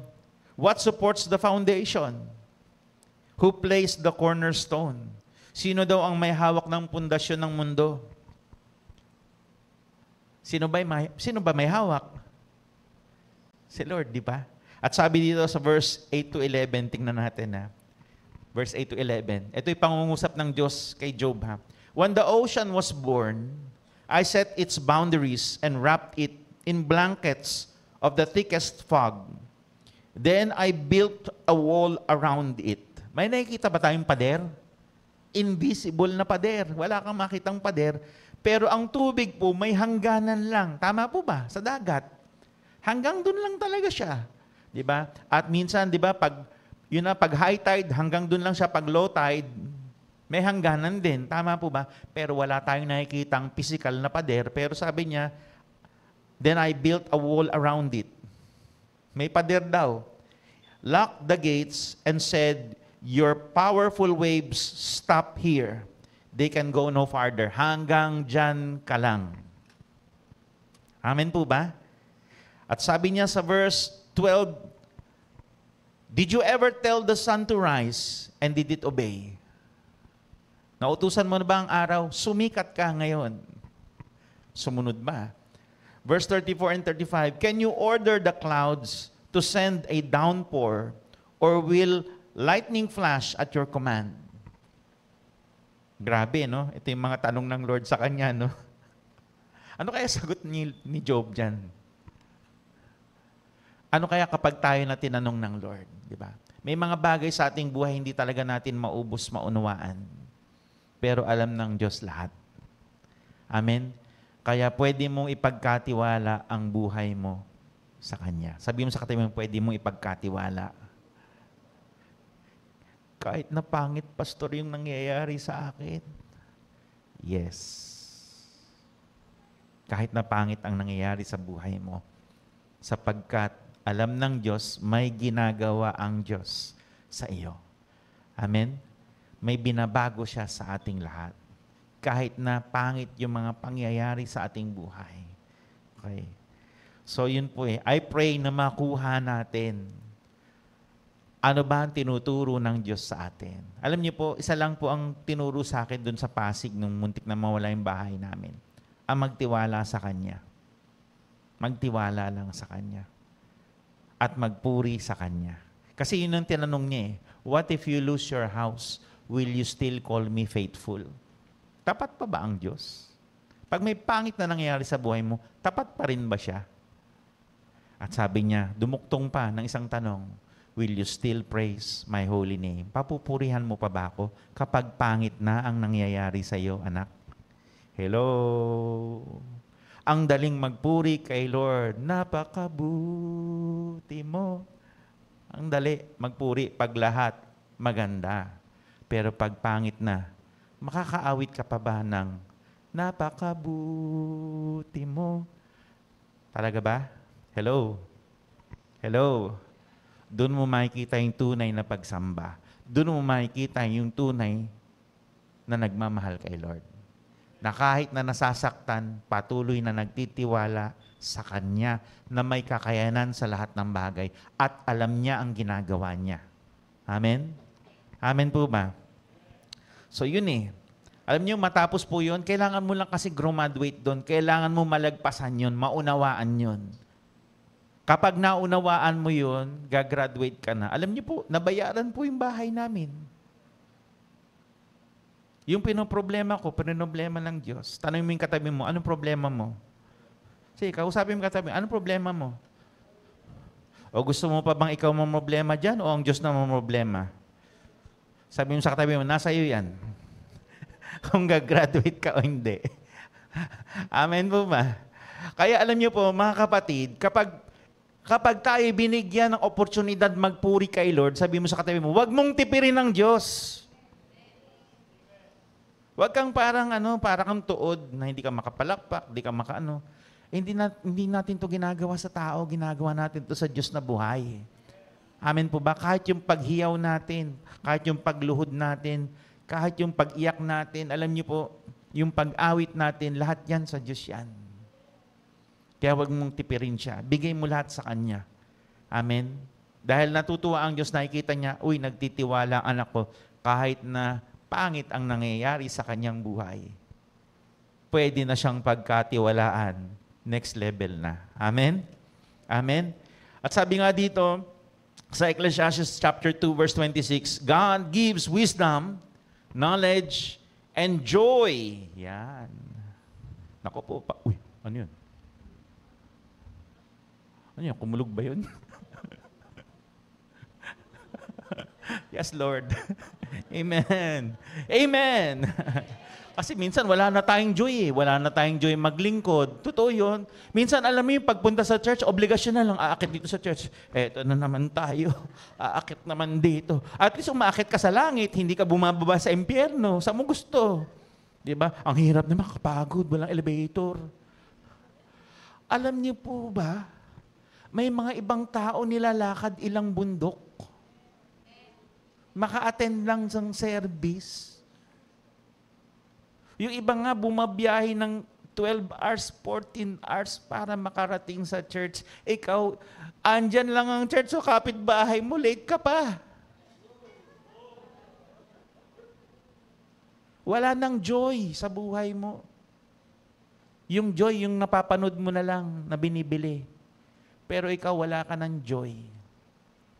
"What supports the foundation? Who placed the cornerstone?" Sino daw ang may hawak ng pundasyon ng mundo? Sino ba may hawak? Si Lord, di ba? At sabi dito sa verse 8 to 11, tingnan natin ha. Verse 8 to 11. Ito yung pangungusap ng Diyos kay Job ha. "When the ocean was born, I set its boundaries and wrapped it in blankets of the thickest fog. Then I built a wall around it." May nakikita ba tayong pader? Invisible na pader. Wala kang makitang pader. Pero ang tubig po may hangganan lang. Tama po ba? Sa dagat. Hanggang dun lang talaga siya. Di ba? At minsan, di ba, pag high tide, hanggang dun lang siya. Pag low tide, may hangganan din. Tama po ba? Pero wala tayong nakikitang physical na pader. Pero sabi niya, "Then I built a wall around it." May pader daw. "Locked the gates and said, 'Your powerful waves stop here. They can go no farther." Hanggang dyan ka lang. Amen po ba? At sabi niya sa verse 12, "Did you ever tell the sun to rise and did it obey?" Nautusan mo na ba ang araw? Sumikat ka ngayon. Sumunod ba? Verse 34 and 35, "Can you order the clouds to send a downpour, or will lightning flash at your command?" Grabe, no? Ito yung mga tanong ng Lord sa kanya, no? Ano kaya sagot ni Job dyan? Ano kaya kapag tayo na tinanong ng Lord? Di ba? May mga bagay sa ating buhay hindi talaga natin maubos, maunawaan. Pero alam ng Diyos lahat. Amen? Kaya pwede mong ipagkatiwala ang buhay mo sa Kanya. Sabi mo sa katabi mo, pwede mong ipagkatiwala. Kahit na pangit, pastor, yung nangyayari sa akin. Yes. Kahit na pangit ang nangyayari sa buhay mo. Sapagkat alam ng Diyos, may ginagawa ang Diyos sa iyo. Amen? May binabago siya sa ating lahat. Kahit na pangit yung mga pangyayari sa ating buhay. Okay. So yun po eh. I pray na makuha natin. Ano ba ang tinuturo ng Diyos sa atin? Alam niyo po, isa lang po ang tinuro sa akin dun sa Pasig nung muntik na mawala yung bahay namin. Ang magtiwala sa Kanya. Magtiwala lang sa Kanya. At magpuri sa Kanya. Kasi yun ang tinanong niya eh. What if you lose your house? Will you still call me faithful? Tapat pa ba ang Diyos? Pag may pangit na nangyayari sa buhay mo, tapat pa rin ba siya? At sabi niya, dumuktong pa ng isang tanong, will you still praise my holy name? Papupurihan mo pa ba ako kapag pangit na ang nangyayari sa iyo, anak? Hello? Ang daling magpuri kay Lord, napakabuti mo. Ang dali magpuri pag lahat maganda. Pero pag pangit na, makakaawit ka pa ba ng napakabuti mo? Talaga ba? Hello? Hello? Doon mo makikita yung tunay na pagsamba. Doon mo makikita yung tunay na nagmamahal kay Lord. Na kahit na nasasaktan, patuloy na nagtitiwala sa Kanya na may kakayanan sa lahat ng bagay at alam niya ang ginagawa niya. Amen? Amen po ba? So yun eh. Alam niyo, matapos po yun, kailangan mo lang kasi graduate doon. Kailangan mo malagpasan yun, maunawaan yun. Kapag naunawaan mo yun, gagraduate ka na. Alam niyo po, nabayaran po yung bahay namin. Yung pinoproblema ko, pinoproblema ng Diyos. Tanong mo yung katabi mo, anong problema mo? Sige, kausapin mo katabi, anong problema mo? O gusto mo pa bang ikaw mo problema dyan o ang Diyos na mo problema? Sabi mo sa katabi mo, nasa iyo yan. Kung gagraduate ka o hindi. Amen po ba? Kaya alam niyo po, mga kapatid, kapag tayo binigyan ng oportunidad magpuri kay Lord, sabi mo sa katabi mo, huwag mong tipirin ng Diyos. Huwag kang parang kang tuod na hindi ka makapalakpak, hindi ka makaano. Hindi natin to ginagawa sa tao, ginagawa natin to sa Diyos na buhay. Amen po ba? Kahit yung paghiyaw natin, kahit yung pagluhod natin, kahit yung pag-iyak natin, alam niyo po, yung pag-awit natin, lahat yan sa Diyos yan. Kaya huwag mong tipirin siya. Bigay mo lahat sa Kanya. Amen? Dahil natutuwa ang Diyos, nakikita niya, uy, nagtitiwala ang anak ko, kahit na pangit ang nangyayari sa kanyang buhay. Pwede na siyang pagkatiwalaan. Next level na. Amen? Amen? At sabi nga dito, sa Ecclesiastes chapter 2, verse 26, God gives wisdom, knowledge, and joy. Yan. Naku po, uy, ano yun? Ano yun? Kumulog ba yun? Yes, Lord. Amen. Amen. Kasi minsan wala na tayong joy eh. Wala na tayong joy maglingkod. Totoo yun. Minsan alam mo yung pagpunta sa church, obligasyon na lang aakit dito sa church. Eto na naman tayo. Aakit naman dito. At least umaakit ka sa langit, hindi ka bumababa sa impyerno. Saan mo gusto? Diba? Ang hirap naman, kapagod, walang elevator. Alam niyo po ba, may mga ibang tao nilalakad ilang bundok. Maka-attend lang ng service. Yung iba nga bumabiyahe ng 12 hours, 14 hours para makarating sa church. Ikaw, andyan lang ang church, so kapitbahay mo, late ka pa. Wala nang joy sa buhay mo. Yung joy, yung napapanood mo na lang, na binibili. Pero ikaw, wala ka ng joy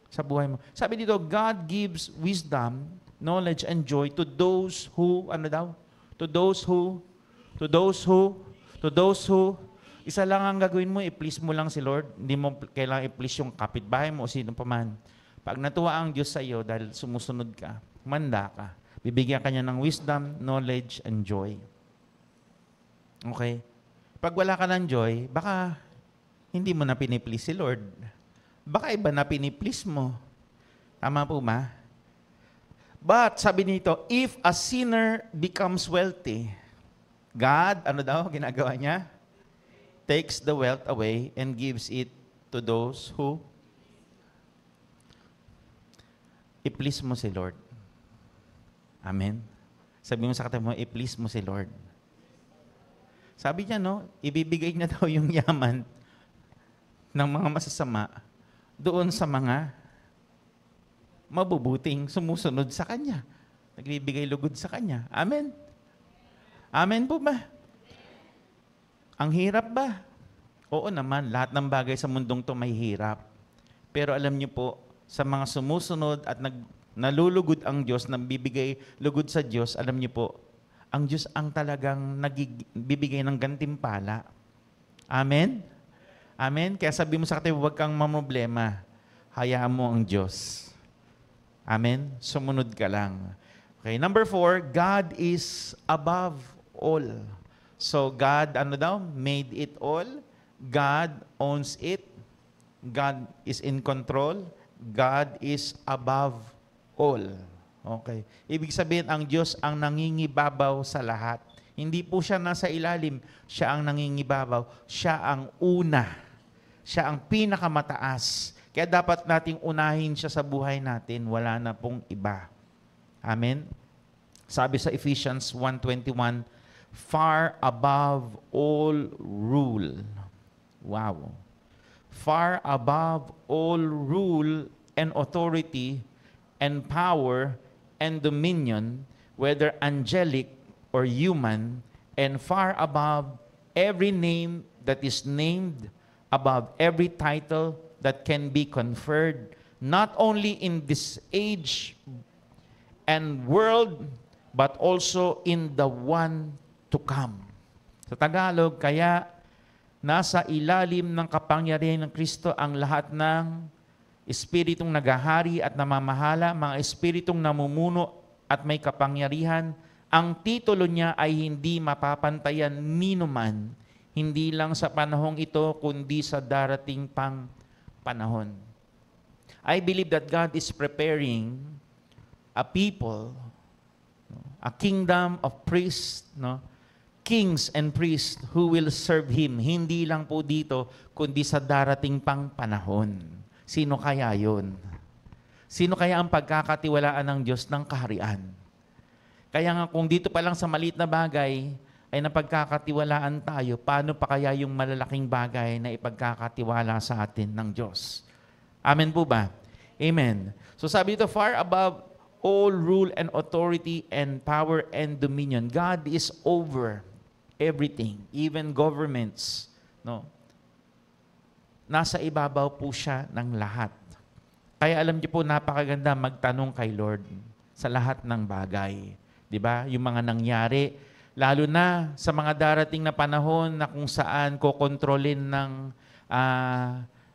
sa buhay mo. Sabi dito, God gives wisdom, knowledge, and joy to those who, To those who, isa lang ang gagawin mo, i-please mo lang si Lord. Hindi mo kailangan i-please yung kapitbahay mo o sino pa man. Pag natuwa ang Diyos sa iyo dahil sumusunod ka, manda ka. Bibigyan ka niya ng wisdom, knowledge, and joy. Okay? Pag wala ka ng joy, baka hindi mo na piniplease si Lord. Baka iba na piniplease mo. Tama po ba? But, sabi nito, if a sinner becomes wealthy, God, ginagawa niya? Takes the wealth away and gives it to those who i-please mo si Lord. Amen? Sabi mo sa katabi mo, i-please mo si Lord. Sabi niya, ibibigay niya daw yung yaman ng mga masasama doon sa mga mabubuting sumusunod sa Kanya. Nagbibigay lugod sa Kanya. Amen? Amen po ba? Ang hirap ba? Oo naman, lahat ng bagay sa mundong to may hirap. Pero alam niyo po, sa mga sumusunod at nalulugod ang Diyos, nang bibigay lugod sa Diyos, alam niyo po, ang Diyos ang talagang bibigay ng gantimpala. Amen? Amen? Kaya sabi mo sa katabi, huwag kang mamroblema. Hayaan mo ang Diyos. Amen? Sumunod ka lang. Okay, number 4, God is above all. So God, made it all. God owns it. God is in control. God is above all. Okay. Ibig sabihin, ang Diyos ang nangingibabaw sa lahat. Hindi po siya nasa ilalim. Siya ang nangingibabaw. Siya ang una. Siya ang pinakamataas. Kaya dapat nating unahin siya sa buhay natin. Wala na pong iba. Amen? Sabi sa Ephesians 1:21, far above all rule. Wow. Far above all rule and authority and power and dominion, whether angelic or human, and far above every name that is named, above every title that can be conferred, not only in this age and world, but also in the one to come. Sa Tagalog, kaya nasa ilalim ng kapangyarihan ng Kristo ang lahat ng espiritong naghahari at namamahala, mga espiritong namumuno at may kapangyarihan. Ang titulo niya ay hindi mapapantayan ninuman, hindi lang sa panahong ito, kundi sa darating pang panahon. I believe that God is preparing a people, a kingdom of priests, kings and priests who will serve Him. Hindi lang po dito, kundi sa darating pang panahon. Sino kaya yun? Sino kaya ang pagkakatiwalaan ng Diyos ng kaharian? Kaya nga kung dito pa lang sa maliit na bagay ay napagkakatiwalaan tayo, paano pa kaya yung malalaking bagay na ipagkakatiwala sa atin ng Diyos? Amen po ba? Amen. So sabi dito, far above all rule and authority and power and dominion. God is over everything, even governments. Nasa ibabaw po siya ng lahat. Kaya alam niyo po, napakaganda magtanong kay Lord sa lahat ng bagay. 'Di ba? Yung mga nangyari, lalo na sa mga darating na panahon na kung saan kokontrolin ng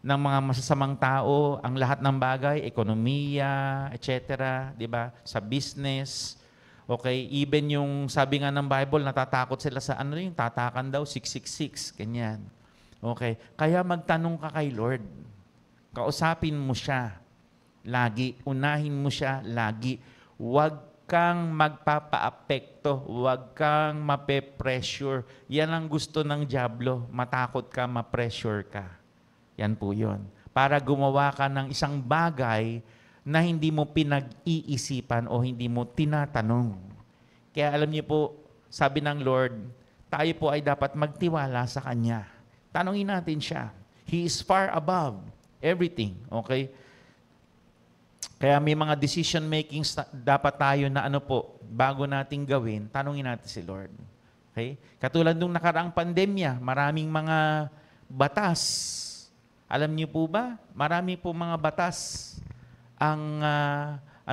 mga masasamang tao ang lahat ng bagay, ekonomiya, etc., 'di ba? Sa business. Okay, even yung sabi nga ng Bible, natatakot sila sa yung tatakan daw 666, ganyan. Okay, kaya magtanong ka kay Lord. Kausapin mo siya lagi, unahin mo siya lagi. Huwag kang magpapaapekto, huwag kang mape-pressure. Yan ang gusto ng dyablo, matakot ka, ma-pressure ka. Yan po yun. Para gumawa ka ng isang bagay na hindi mo pinag-iisipan o hindi mo tinatanong. Kaya alam niyo po, sabi ng Lord, tayo po ay dapat magtiwala sa Kanya. Tanungin natin siya. He is far above everything. Okay? Kaya may mga decision making dapat tayo na bago nating gawin, tanungin natin si Lord. Okay? Katulad nung nakaraang pandemya, maraming mga batas. Alam niyo po ba? Marami po mga batas ang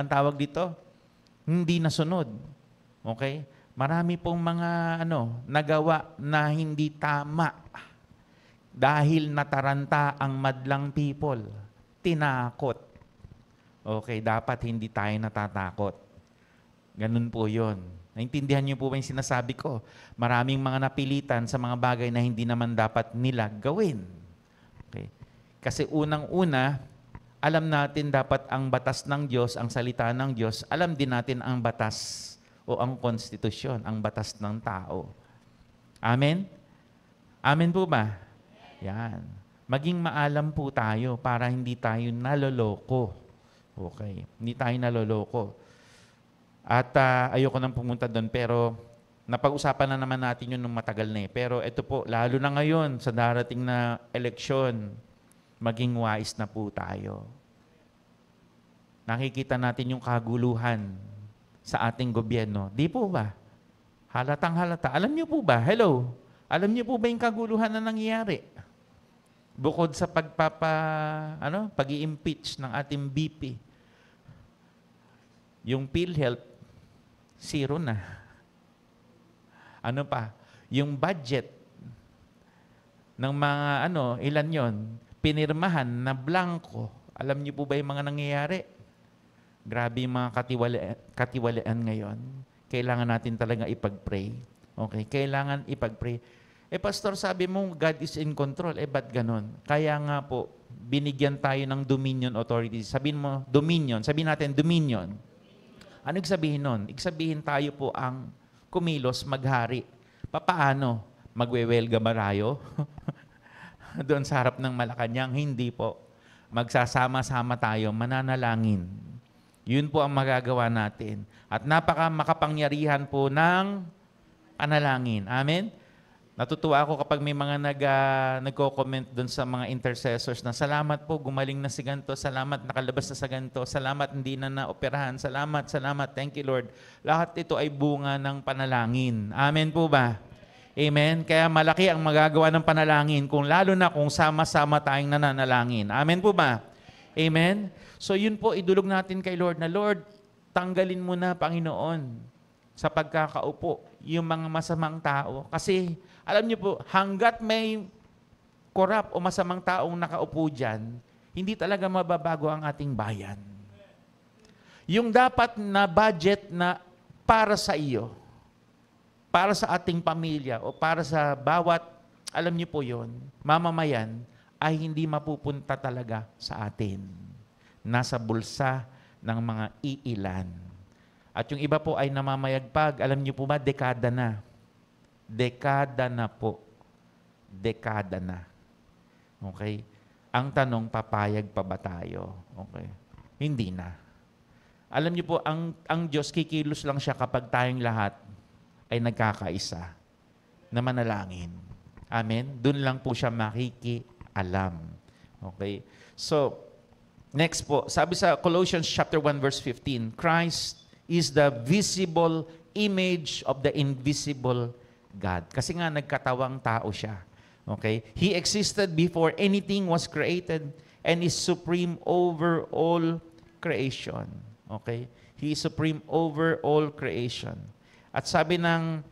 tawag dito, hindi nasunod. Okay? Marami pong mga nagawa na hindi tama. Dahil nataranta ang madlang people, tinakot. Okay, dapat hindi tayo natatakot. Ganun po yun. Naintindihan niyo po ba yung sinasabi ko? Maraming mga napilitan sa mga bagay na hindi naman dapat nila gawin. Okay. Kasi unang-una, alam natin dapat ang batas ng Diyos, ang salita ng Diyos, alam din natin ang batas o ang konstitusyon, ang batas ng tao. Amen? Amen po ba? Yan. Maging maalam po tayo para hindi tayo naloloko. Okay. Hindi tayo naloloko. At ayoko nang pumunta doon, pero napag-usapan na naman natin yun nung matagal na eh. Pero ito po, lalo na ngayon sa darating na eleksyon, maging wise na po tayo. Nakikita natin yung kaguluhan sa ating gobyerno. Di po ba? Halatang halata. Alam niyo po ba? Hello? Alam niyo po ba yung kaguluhan na nangyayari? Bukod sa pag-i-impeach ng ating BP, yung PhilHealth, zero na. Ano pa? Yung budget ng mga ilan yon, pinirmahan na blanco. Alam niyo po ba yung mga nangyayari? Grabe yung mga katiwalian ngayon. Kailangan natin talaga ipag-pray. Okay? Kailangan ipag-pray. Pastor, sabi mo, God is in control. Ba't ganon? Kaya nga po, binigyan tayo ng dominion authority. Sabihin mo, dominion. Sabihin natin, dominion. Ano ibig sabihin nun? Ibig sabihin tayo po ang kumilos, maghari. Papaano? Magwewelga ba tayo? Doon sa harap ng Malacanang? Hindi po. Magsasama-sama tayo, mananalangin. Yun po ang magagawa natin. At makapangyarihan po ng panalangin. Amen? Natutuwa ako kapag may mga nagko-comment doon sa mga intercessors na salamat po, gumaling na si ganito, salamat, nakalabas na sa ganito, salamat, hindi na naoperahan, salamat, thank you Lord. Lahat ito ay bunga ng panalangin. Amen po ba? Amen? Kaya malaki ang magagawa ng panalangin lalo na kung sama-sama tayong nananalangin. Amen po ba? Amen? So yun po, idulog natin kay Lord na, Lord, tanggalin mo na, Panginoon, sa pagkakaupo, yung mga masamang tao. Kasi, alam niyo po, hanggat may korap o masamang taong nakaupo dyan, hindi talaga mababago ang ating bayan. Yung dapat na budget na para sa iyo, para sa ating pamilya o para sa bawat, alam niyo po yon, mamamayan, ay hindi mapupunta talaga sa atin. Nasa bulsa ng mga iilan. At yung iba po ay namamayagpag, alam niyo po ba, dekada na. Dekada na po. Dekada na. Okay? Ang tanong, papayag pa ba tayo? Okay? Hindi na. Alam niyo po, ang Diyos, kikilos lang siya kapag tayong lahat ay nagkakaisa na manalangin. Amen? Doon lang po siya makikialam. Okay? So, next po, sabi sa Colossians chapter 1 verse 15, Christ is the visible image of the invisible God. Kasi nga nagkatawang tao siya. Okay? He existed before anything was created and is supreme over all creation. Okay? He is supreme over all creation. At sabi ng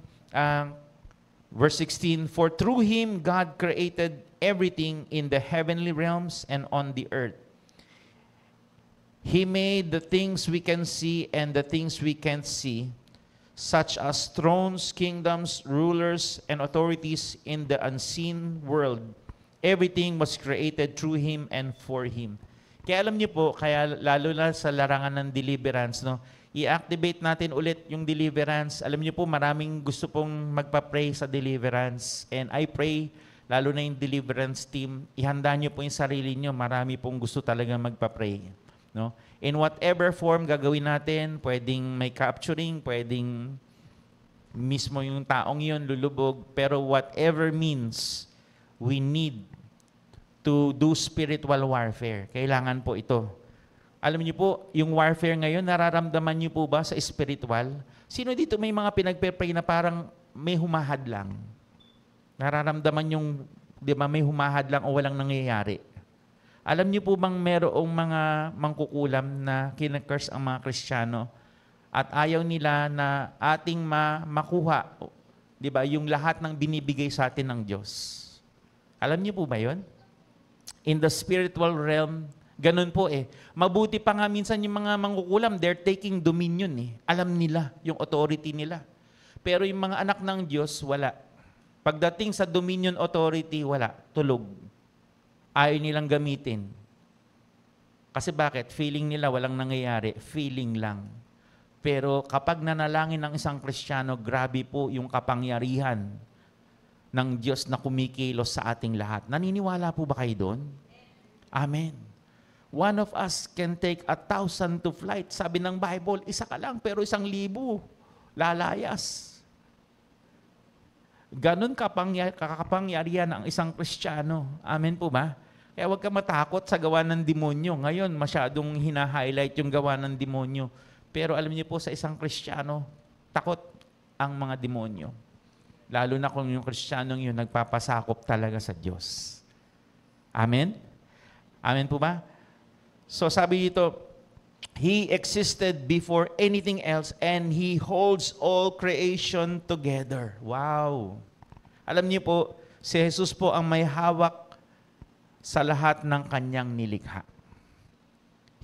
verse 16, for through Him God created everything in the heavenly realms and on the earth. He made the things we can see and the things we can't see, such as thrones, kingdoms, rulers, and authorities in the unseen world. Everything was created through Him and for Him. Kaya alam niyo po, kaya lalo na sa larangan ng deliverance, no, i-activate natin ulit yung deliverance. Alam niyo po, maraming gusto pong magpa-pray sa deliverance. And I pray, lalo na yung deliverance team, ihanda niyo po yung sarili niyo. Marami pong gusto talaga magpa-pray. No? In whatever form gagawin natin, pwedeng may capturing, pwedeng mismo yung taong yun lulubog, pero whatever means, we need to do spiritual warfare. Kailangan po ito. Alam niyo po, yung warfare ngayon, nararamdaman niyo po ba sa spiritual? Sino dito may mga pinagpe-pray na parang may humahad lang? Nararamdaman yung, di ba, may humahad lang o walang nangyayari? Alam niyo po bang merong mga mangkukulam na kinakurs ang mga Kristiyano at ayaw nila na ating makuha, di ba, yung lahat ng binibigay sa atin ng Diyos? Alam niyo po ba yun? In the spiritual realm, ganun po eh. Mabuti pa nga minsan yung mga mangkukulam, they're taking dominion eh. Alam nila yung authority nila. Pero yung mga anak ng Diyos, wala. Pagdating sa dominion authority, wala. Tulog. Ayaw nilang gamitin. Kasi bakit? Feeling nila walang nangyayari. Feeling lang. Pero kapag nanalangin ng isang Kristiyano, grabe po yung kapangyarihan ng Diyos na kumikilos sa ating lahat. Naniniwala po ba kayo doon? Amen. One of us can take 1,000 to flight. Sabi ng Bible, isa ka lang, pero 1,000 lalayas. Ganon kakapangyarihan ang isang Kristiyano. Amen po ba? Kaya huwag ka matakot sa gawa ng demonyo. Ngayon, masyadong hina-highlight yung gawa ng demonyo. Pero alam niyo po, sa isang Kristiyano, takot ang mga demonyo. Lalo na kung yung Kristiyanong yun nagpapasakop talaga sa Diyos. Amen? Amen po ba? So sabi dito, He existed before anything else and He holds all creation together. Wow! Alam niyo po, si Jesus po ang may hawak sa lahat ng kanyang nilikha.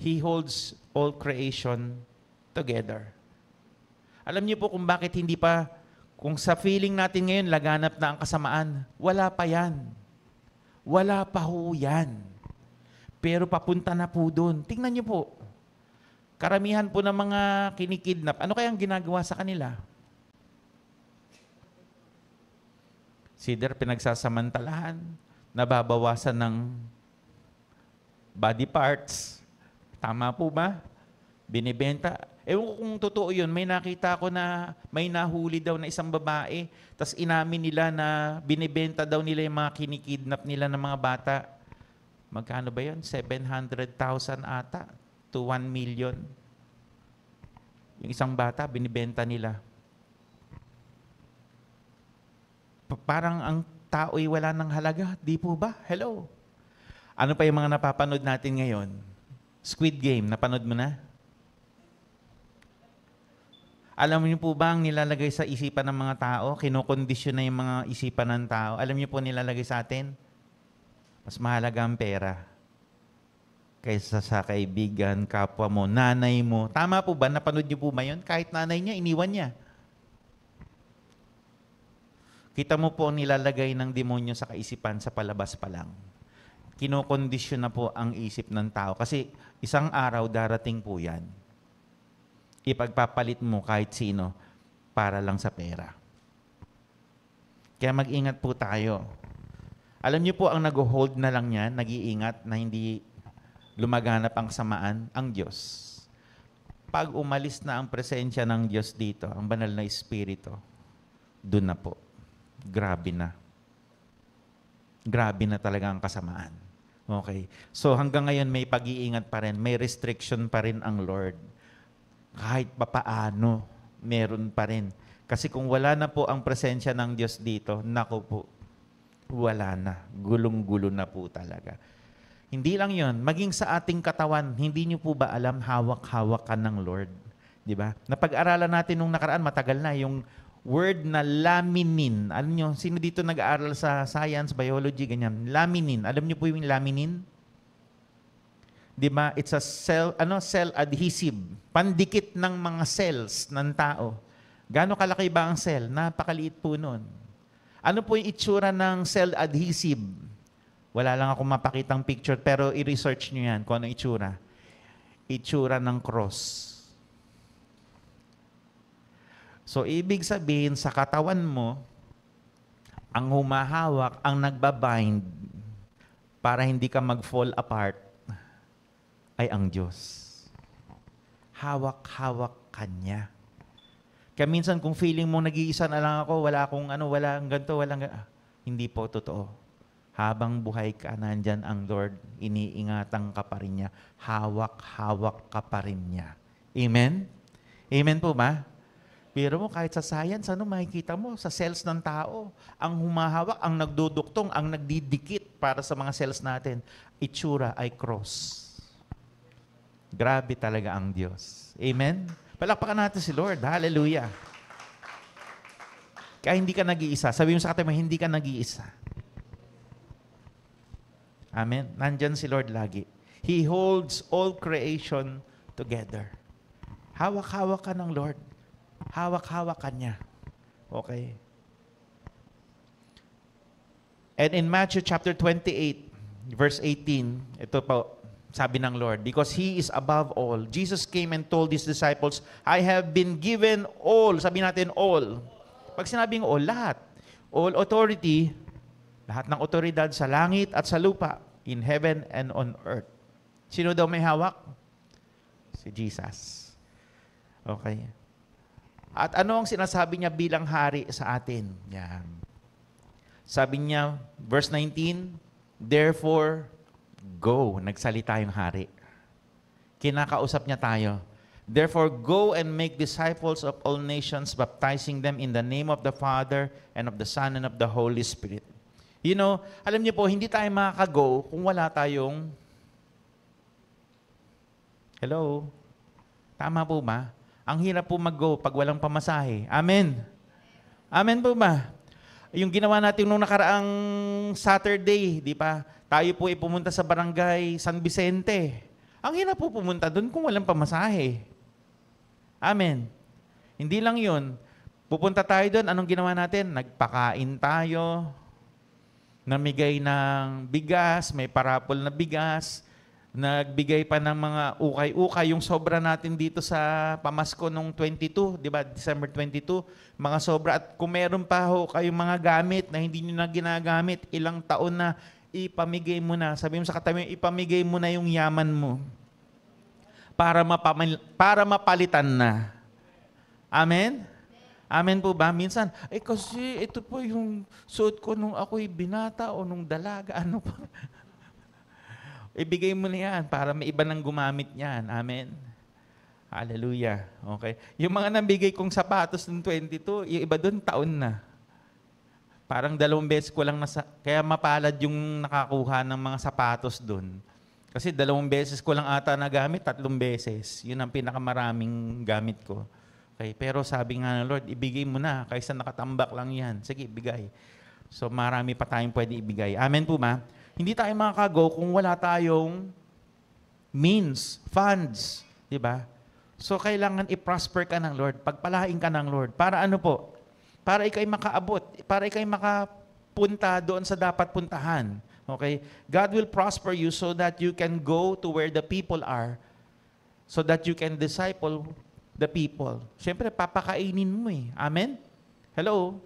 He holds all creation together. Alam niyo po kung bakit hindi pa, kung sa feeling natin ngayon laganap na ang kasamaan, wala pa yan. Wala pa ho yan. Pero papunta na po doon. Tingnan niyo po, karamihan po ng mga kinikidnap, ano kayang ginagawa sa kanila? Either pinagsasamantalahan, nababawasan ng body parts. Tama po ba? Binibenta. Ewan ko kung totoo yun. May nakita ko na may nahuli daw na isang babae, tas inamin nila na binibenta daw nila yung mga kinikidnap nila ng mga bata. Magkano ba yun? 700,000 ata to 1 million. Yung isang bata, binibenta nila. Parang ang tao'y wala ng halaga. Di po ba? Hello. Ano pa yung mga napapanood natin ngayon? Squid Game, napanood mo na? Alam niyo po ba ang nilalagay sa isipan ng mga tao? Kinokondisyon na yung mga isipan ng tao. Alam niyo po nilalagay sa atin? Mas mahalaga ang pera kaysa sa kaibigan, kapwa mo, nanay mo. Tama po ba? Napanood niyo po ba yun? Kahit nanay niya, iniwan niya. Kita mo po ang nilalagay ng demonyo sa kaisipan sa palabas pa lang. Kinokondisyon na po ang isip ng tao. Kasi isang araw darating po yan. Ipagpapalit mo kahit sino para lang sa pera. Kaya mag-ingat po tayo. Alam niyo po ang nag-hold na lang yan, nag-iingat na hindi lumaganap ang samaan, ang Diyos. Pag umalis na ang presensya ng Diyos dito, ang banal na Espiritu, doon na po. Grabe na. Grabe na talaga ang kasamaan. Okay. So hanggang ngayon may pag-iingat pa rin, may restriction pa rin ang Lord. Kahit papaano, meron pa rin. Kasi kung wala na po ang presensya ng Diyos dito, naku po, wala na. Gulong-gulo na po talaga. Hindi lang yon, maging sa ating katawan, hindi niyo po ba alam, hawak-hawak ka ng Lord? Di ba? Napag-aralan natin nung nakaraan, matagal na, yung word na laminin. Alam niyo, sino dito nag-aaral sa science, biology, ganyan? Laminin. Alam niyo po yung laminin? Di ba? It's a cell adhesive. Pandikit ng mga cells ng tao. Gaano kalaki ba ang cell? Napakaliit po nun. Ano po yung itsura ng cell adhesive? Wala lang akong mapakitang picture, pero i-research nyo yan kung ano itsura. Itsura ng cross. So, ibig sabihin, sa katawan mo, ang humahawak, ang nagbabind, para hindi ka mag-fall apart, ay ang Diyos. Hawak-hawak Kanya. Kaya minsan, kung feeling mo nag-iisa na lang ako, wala akong walang ganito, hindi po totoo. Habang buhay ka, nandyan ang Lord, iniingatan ka pa rin niya. Hawak-hawak ka pa rin niya. Amen? Amen po ba? Pero mo, kahit sa science, makikita mo sa cells ng tao, ang humahawak, ang nagduduktong, ang nagdidikit para sa mga cells natin, itsura ay cross. Grabe talaga ang Diyos. Amen? Palakpakan natin si Lord. Hallelujah. Kaya hindi ka nag-iisa. Sabi mo sa katabi mo, hindi ka nag-iisa. Amen? Nandyan si Lord lagi. He holds all creation together. Hawak-hawak ka ng Lord. Hawak-hawak ka niya. Okay? And in Matthew chapter 28, verse 18, ito po, sabi ng Lord, because He is above all. Jesus came and told His disciples, I have been given all. Sabi natin all. Pag sinabing all, lahat. All authority, lahat ng otoridad sa langit at sa lupa, in heaven and on earth. Sino daw may hawak? Si Jesus. Okay. At ano ang sinasabi niya bilang hari sa atin? Yan. Sabi niya, verse 19, therefore, go. Nagsalita yung hari. Kinakausap niya tayo. Therefore, go and make disciples of all nations, baptizing them in the name of the Father and of the Son and of the Holy Spirit. You know, alam niyo po, hindi tayo makaka-go kung wala tayong, hello? Tama po ba? Ang hirap po mag-go pag walang pamasahe. Amen. Amen po ba? Yung ginawa natin nung nakaraang Saturday, di ba? Tayo po ay pumunta sa barangay San Vicente. Ang hirap po pumunta doon kung walang pamasahe. Amen. Hindi lang yun. Pupunta tayo doon, anong ginawa natin? Nagpakain tayo, namigay ng bigas, may parapol na bigas, nagbigay pa ng mga ukay-ukay, yung sobra natin dito sa pamasko nung 22, di ba? December 22, mga sobra. At kung meron pa ho kayong mga gamit na hindi nyo na ginagamit, ilang taon na, ipamigay mo na. Sabi mo sa katabi, ipamigay mo na yung yaman mo para mapalitan na. Amen? Amen po ba? Minsan, kasi ito po yung suot ko nung ako'y binata o nung dalaga. Ano pa? Ibigay mo na yan para may iba nang gumamit niyan. Amen? Hallelujah. Okay. Yung mga nabigay kong sapatos ng 22, yung iba doon taon na. Parang 2 beses ko lang kaya mapalad yung nakakuha ng mga sapatos doon. Kasi 2 beses ko lang ata nagamit, 3 beses. Yun ang pinakamaraming gamit ko. Okay. Pero sabi nga ng Lord, ibigay mo na kaysa nakatambak lang yan. Sige, bigay. So marami pa tayong pwede ibigay. Amen po ba? Hindi tayo makakago kung wala tayong means, funds. Diba? So kailangan i-prosper ka ng Lord. Pagpalain ka ng Lord. Para ano po? Para ikay makaabot. Para ikay makapunta doon sa dapat puntahan. Okay? God will prosper you so that you can go to where the people are. So that you can disciple the people. Siyempre, papakainin mo eh. Amen? Hello?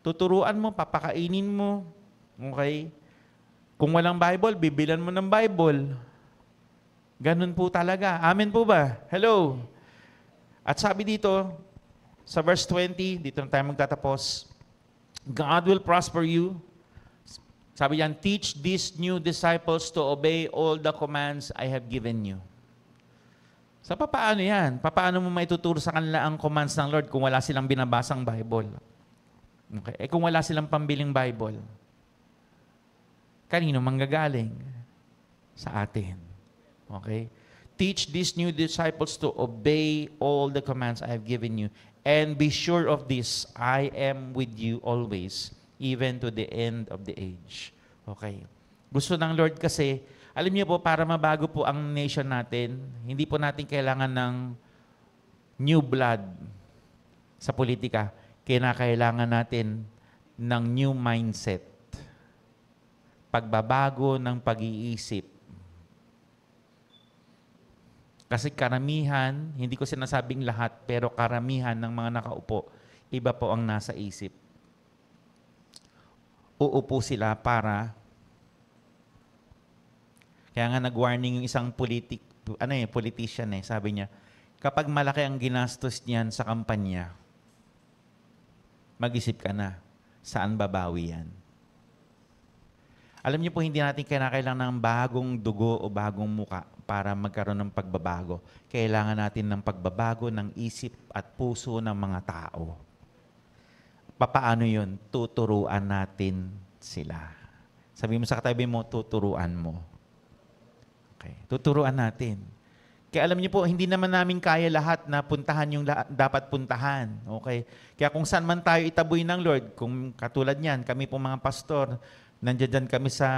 Tuturuan mo, papakainin mo. Okay? Kung walang Bible, bibilan mo ng Bible. Ganun po talaga. Amen po ba? Hello? At sabi dito, sa verse 20, dito na tayo magtatapos, God will prosper you. Sabi yan, teach these new disciples to obey all the commands I have given you. So, paano yan? Paano mo maituturo sa kanila ang commands ng Lord kung wala silang binabasang Bible? Okay. Kung wala silang pambiling Bible, kanino manggagaling? Sa atin. Okay? Teach these new disciples to obey all the commands I have given you. And be sure of this, I am with you always, even to the end of the age. Okay. Gusto ng Lord kasi, alam niyo po, para mabago po ang nation natin, hindi po natin kailangan ng new blood sa politika. Kailangan natin ng new mindset. Pagbabago ng pag-iisip. Kasi karamihan, hindi ko sinasabing lahat, pero karamihan ng mga nakaupo, iba po ang nasa isip. Uupo sila para, kaya nga nag-warning yung isang politician sabi niya, kapag malaki ang ginastos niyan sa kampanya, mag-isip ka na, saan babawi yan? Alam niyo po, hindi natin kailangan ng bagong dugo o bagong muka para magkaroon ng pagbabago. Kailangan natin ng pagbabago ng isip at puso ng mga tao. Papaano yun? Tuturuan natin sila. Sabi mo sa katabi mo, tuturuan mo. Okay. Tuturuan natin. Kaya alam niyo po, hindi naman namin kaya lahat na puntahan yung dapat puntahan. Okay? Kaya kung saan man tayo itaboy ng Lord, kung katulad niyan, kami po mga pastor, nandiyan kami sa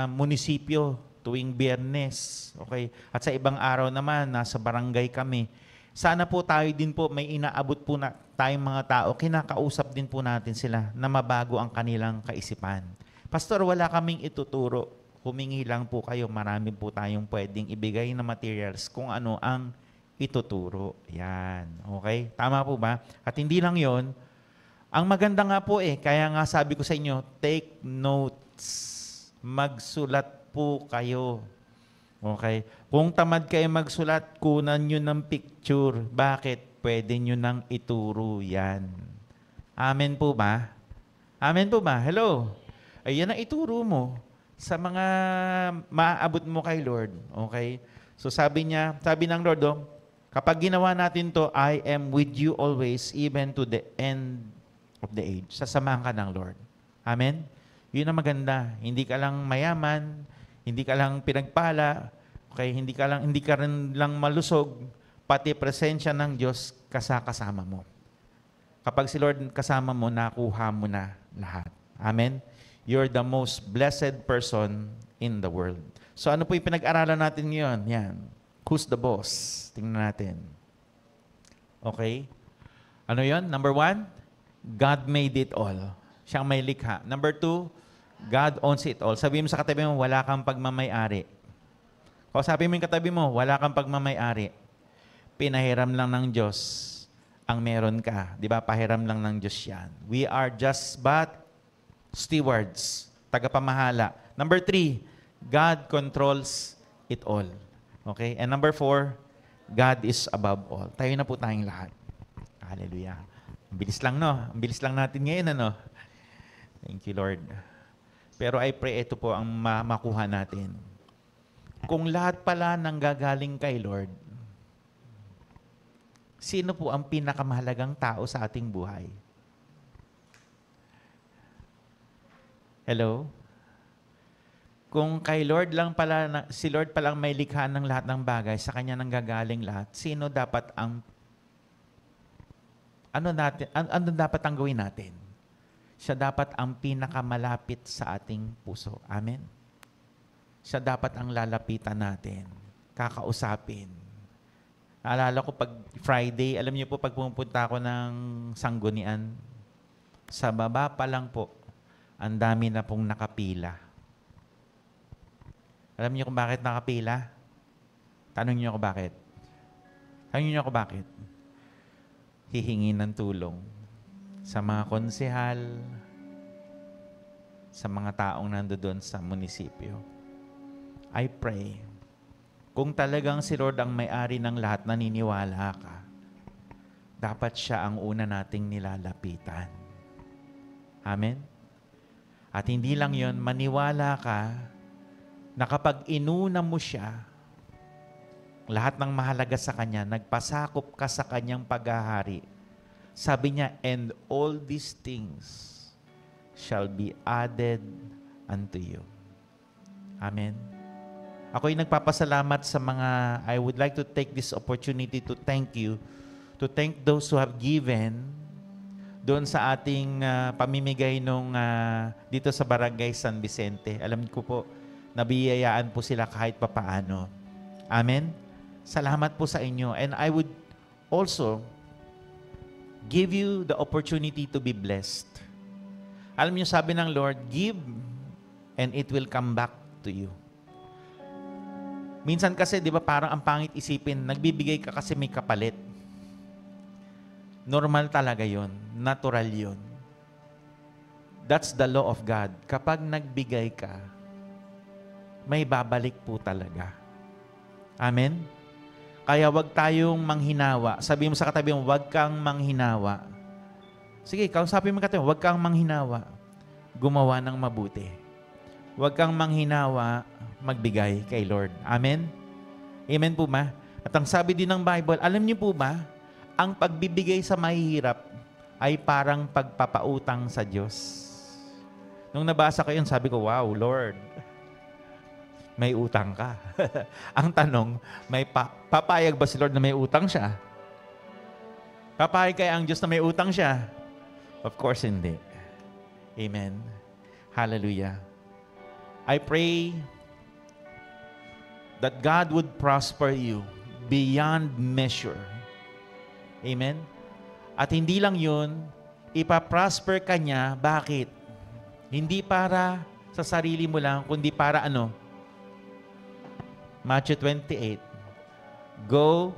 munisipyo tuwing Biyernes. Okay? At sa ibang araw naman, nasa barangay kami. Sana po tayo din po, may inaabot po na tayong mga tao, kinakausap din po natin sila na mabago ang kanilang kaisipan. Pastor, wala kaming ituturo. Humingi lang po kayo, marami po tayong pwedeng ibigay na materials kung ano ang ituturo. Yan. Okay? Tama po ba? At hindi lang yon. Ang maganda nga po kaya nga sabi ko sa inyo, take notes. Magsulat po kayo. Okay? Kung tamad kayo magsulat, kunan nyo ng picture. Bakit? Pwede nyo nang ituro yan. Amen po ba? Amen po ba? Hello? Ayan ang ituro mo sa mga maaabot mo kay Lord. Okay? So sabi ng Lord, kapag ginawa natin to, I am with you always, even to the end of the age. Sasamahan ka ng Lord. Amen? Yun ang maganda. Hindi ka lang mayaman, hindi ka lang pinagpala, okay? Hindi ka rin lang malusog. pati presensya ng Diyos kasama mo. Kapag si Lord kasama mo, nakuha mo na lahat. Amen? You're the most blessed person in the world. So ano po yung pinag-aralan natin ngayon? Yan. Who's the boss? Tingnan natin. Okay? Ano yon? Number 1, God made it all. Siyang may likha. Number 2, God owns it all. Sabihin mo sa katabi mo, wala kang pagmamay-ari. O sabi mo yung katabi mo, wala kang pagmamay-ari. Pinahiram lang ng Diyos ang meron ka. Di ba? Pahiram lang ng Diyos yan. We are just but stewards, tagapamahala. Number 3, God controls it all. Okay? And number 4, God is above all. Tayo na po tayong lahat. Hallelujah. Ang bilis lang, no? Ang bilis lang natin ngayon, ano? Thank you, Lord. Pero I pray ito po ang makuha natin. Kung lahat pala nanggagaling kay Lord, sino po ang pinakamahalagang tao sa ating buhay? Hello? Kung kay Lord lang pala, si Lord palang may likha ng lahat ng bagay, sa Kanya nanggagaling lahat, sino dapat ang, ano dapat ang gawin natin? Siya dapat ang pinakamalapit sa ating puso. Amen? Siya dapat ang lalapitan natin, kakausapin. Naalala ko pag Friday, alam niyo po pag pumunta ako ng Sanggunian, sa baba pa lang po, ang dami na pong nakapila. Alam niyo kung bakit nakapila? Tanong niyo ako bakit? Tanong niyo ako bakit? Hihingi ng tulong sa mga konsehal, sa mga taong nandoon sa munisipyo. I pray, kung talagang si Lord ang may-ari ng lahat, naniniwala ka, dapat siya ang una nating nilalapitan. Amen? At hindi lang yon, maniwala ka na kapag inuna mo siya, lahat ng mahalaga sa Kanya, nagpasakop ka sa Kanyang paghahari. Sabi niya, and all these things shall be added unto you. Amen. Ako'y nagpapasalamat sa mga, I would like to take this opportunity to thank you, to thank those who have given doon sa ating pamimigay nung dito sa Barangay San Vicente. Alam ko po, nabiyayaan po sila kahit papaano. Amen? Salamat po sa inyo. And I would also give you the opportunity to be blessed. Alam niyo, sabi ng Lord, give and it will come back to you. Minsan kasi, di ba, parang ang pangit isipin, nagbibigay ka kasi may kapalit. Normal talaga yon, natural yon. That's the law of God. Kapag nagbigay ka, may babalik po talaga. Amen? Kaya wag tayong manghinawa. Sabi mo sa katabi mo, wag kang manghinawa. Sige, kausapin mo katabi mo, wag kang manghinawa. Gumawa ng mabuti. Wag kang manghinawa, magbigay kay Lord. Amen? Amen po ba? At ang sabi din ng Bible, alam niyo po ba, ang pagbibigay sa mahihirap ay parang pagpapautang sa Diyos. Nung nabasa ko yun, sabi ko, wow, Lord, may utang ka. Ang tanong, papayag ba si Lord na may utang siya? Papayag kaya ang Diyos na may utang siya? Of course, hindi. Amen. Hallelujah. I pray that God would prosper you beyond measure. Amen? At hindi lang yun, ipaprosper ka niya. Bakit? Hindi para sa sarili mo lang, kundi para ano? Matthew 28, go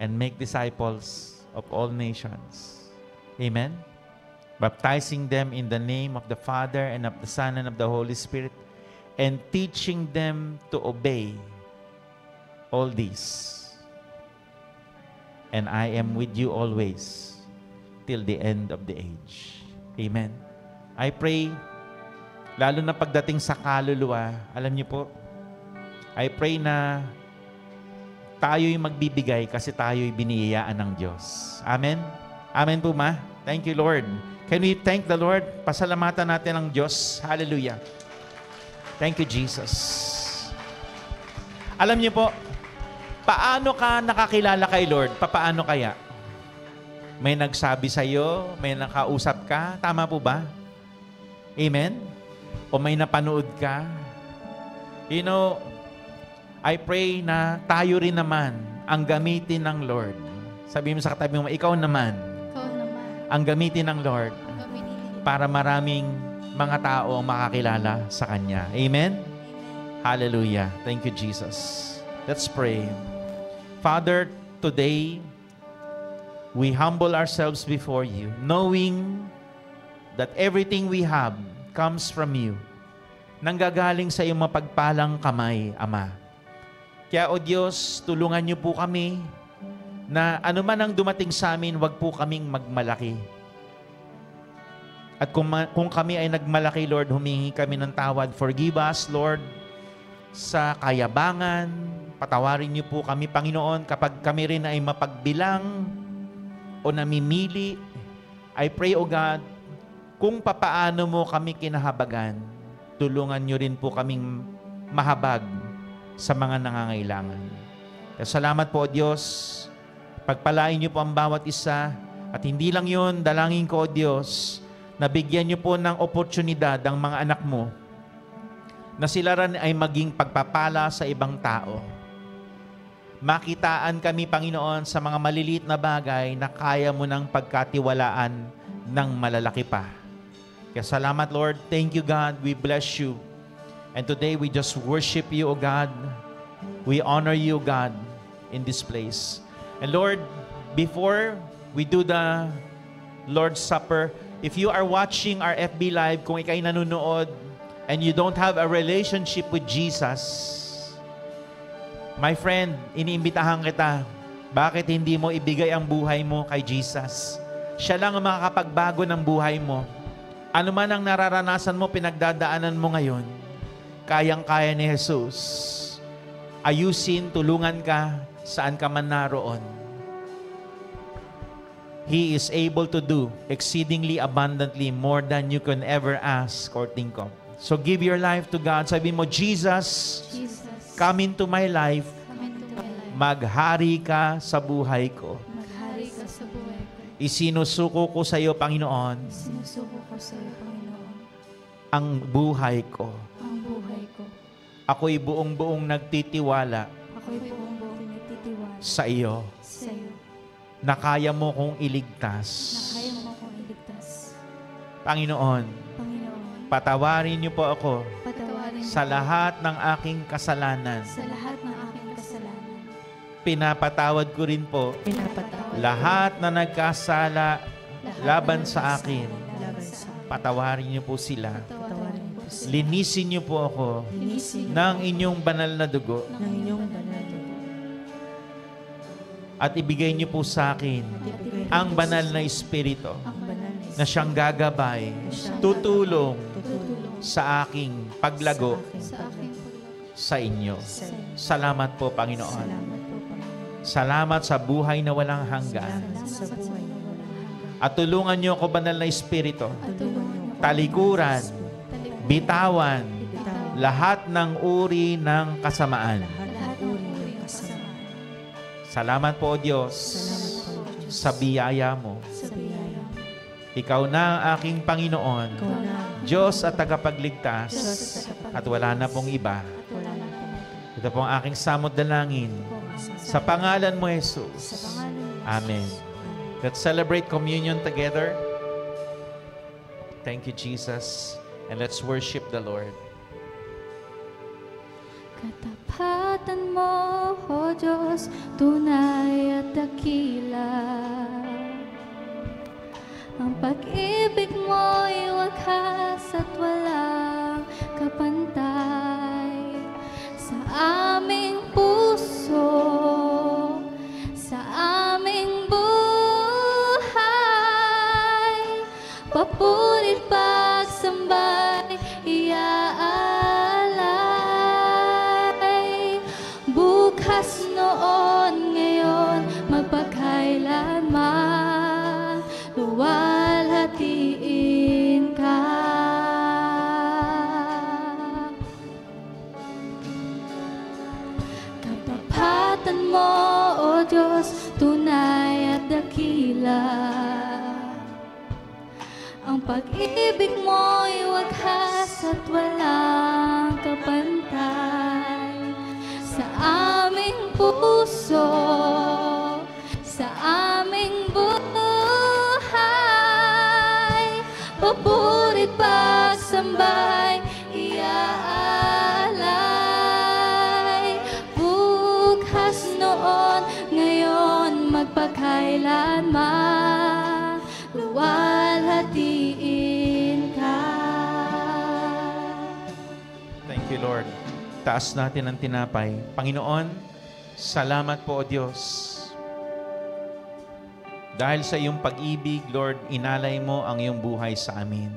and make disciples of all nations. Amen? Baptizing them in the name of the Father and of the Son and of the Holy Spirit, and teaching them to obey all these. And I am with you always till the end of the age. Amen. I pray, lalo na pagdating sa kaluluwa, alam niyo po, I pray na tayo'y magbibigay kasi tayo'y biniyayaan ng Diyos. Amen? Amen po ma? Thank you, Lord. Can we thank the Lord? Pasalamatan natin ang Diyos. Hallelujah. Thank you, Jesus. Alam niyo po, Paano ka nakakilala kay Lord? Paano kaya? May nagsabi sa iyo, may nakausap ka, tama po ba? Amen? O may napanood ka? You know, I pray na tayo rin naman ang gamitin ng Lord. Sabi mo sa katabi mo, ikaw naman Ikaw naman. ang gamitin ng Lord Ang gamitin. para maraming mga tao ang makakilala sa Kanya. Amen? Hallelujah. Thank you, Jesus. Let's pray. Father, today, we humble ourselves before you, knowing that everything we have comes from you. Nanggagaling sa iyong mapagpalang kamay, Ama. Kaya, O Diyos, tulungan niyo po kami na anuman ang dumating sa amin, wag po kaming magmalaki. At kung kami ay nagmalaki, Lord, humingi kami ng tawad. Forgive us, Lord, sa kayabangan. Patawarin niyo po kami, Panginoon, kapag kami rin ay mapagbilang o namimili. I pray, O God, kung papaano mo kami kinahabagan, tulungan niyo rin po kaming mahabag sa mga nangangailangan. Kaya salamat po, O Diyos. Pagpalain niyo po ang bawat isa. At hindi lang yun, dalangin ko, O Diyos, na bigyan niyo po ng oportunidad ang mga anak mo na sila rin ay maging pagpapala sa ibang tao. Makitaan kami, Panginoon, sa mga maliliit na bagay na kaya mo ng pagkatiwalaan ng malalaki pa. Kaya salamat, Lord. Thank you, God. We bless you. And today, we just worship you, O God. We honor you, God, in this place. And Lord, before we do the Lord's Supper, if you are watching our FB Live, kung ikay nanonood, and you don't have a relationship with Jesus, my friend, iniimbitahan kita, bakit hindi mo ibigay ang buhay mo kay Jesus? Siya lang ang makakapagbago ng buhay mo. Ano man ang nararanasan mo, pinagdadaanan mo ngayon, kayang-kaya ni Jesus. Ayusin, tulungan ka, saan ka man naroon. He is able to do exceedingly abundantly more than you can ever ask or think of. So give your life to God. Sabi mo, Jesus, Jesus, come into my life. come into my life. Maghari ka sa buhay ko. Maghari ka sa buhay ko. Isinusuko ko sa iyo, Panginoon, Sinusuko ko sa iyo, Panginoon, ang buhay ko. ang buhay ko. Ako'y buong-buong nagtitiwala Ako'y buong-buong nagtitiwala sa iyo sa iyo na kaya mo kong na iligtas. kaya mo akong iligtas. Panginoon, Panginoon, patawarin niyo po ako patawarin sa niyo lahat ng aking kasalanan. sa lahat ng aking kasalanan. Pinapatawad ko rin po Pinapatawad lahat na nagkasala lahat laban na sa akin. laban sa akin. Patawarin niyo po sila. Patawarin niyo po sila. Linisin niyo po ako Linisin niyo ng inyong banal na dugo ng inyong banal na dugo. at ibigay niyo po sa akin ang banal na Espiritu Ang banal na siyang gagabay, tutulong tutulong sa aking paglago sa aking paglago sa inyo. sa iyo. Salamat po, Panginoon. Salamat po, Panginoon. Salamat sa buhay na walang hanggan. Salamat sa buhay na walang hanggan. At tulungan niyo ako, banal na Espiritu, At tulungan niyo po talikuran, talikuran, bitawan, bitawan, lahat ng uri ng kasamaan. lahat ng uri ng kasamaan. Salamat po, O Diyos, Salamat po, Diyos, sa biyaya mo. sa biyaya mo. Ikaw na ang aking Panginoon, Ikaw na ang Diyos at tagapagligtas, Diyos sa kapatid. at wala na pong iba. At wala na pong iba. Ito po ang aking samot dalangin. Sa pangalan mo, Sa Jesus. pangalan ni Jesus. Amen. Let's celebrate communion together. Thank you, Jesus. And let's worship the Lord. Katapatan mo, O Diyos, tunay at dakila. Ang pag-ibig mo'y wakas at walang kapantay. Sa aming puso, sa aming buhay, papurit pagsambay, iaalay. Bukas, noon, ngayon, magpakailanman, luwalhatiin ka. dakila. Ang pag-ibig mo'y wagas at walang kapantay sa aming puso, sa aming buhay. Papurit pagsambay, iaalay. Bukas noon, ngayon, magpakailanman, luwalhatiin ka. Thank you, Lord. Taas natin ang tinapay. Panginoon, salamat po, O Diyos. Dahil sa iyong pag-ibig, Lord, inalay mo ang iyong buhay sa amin.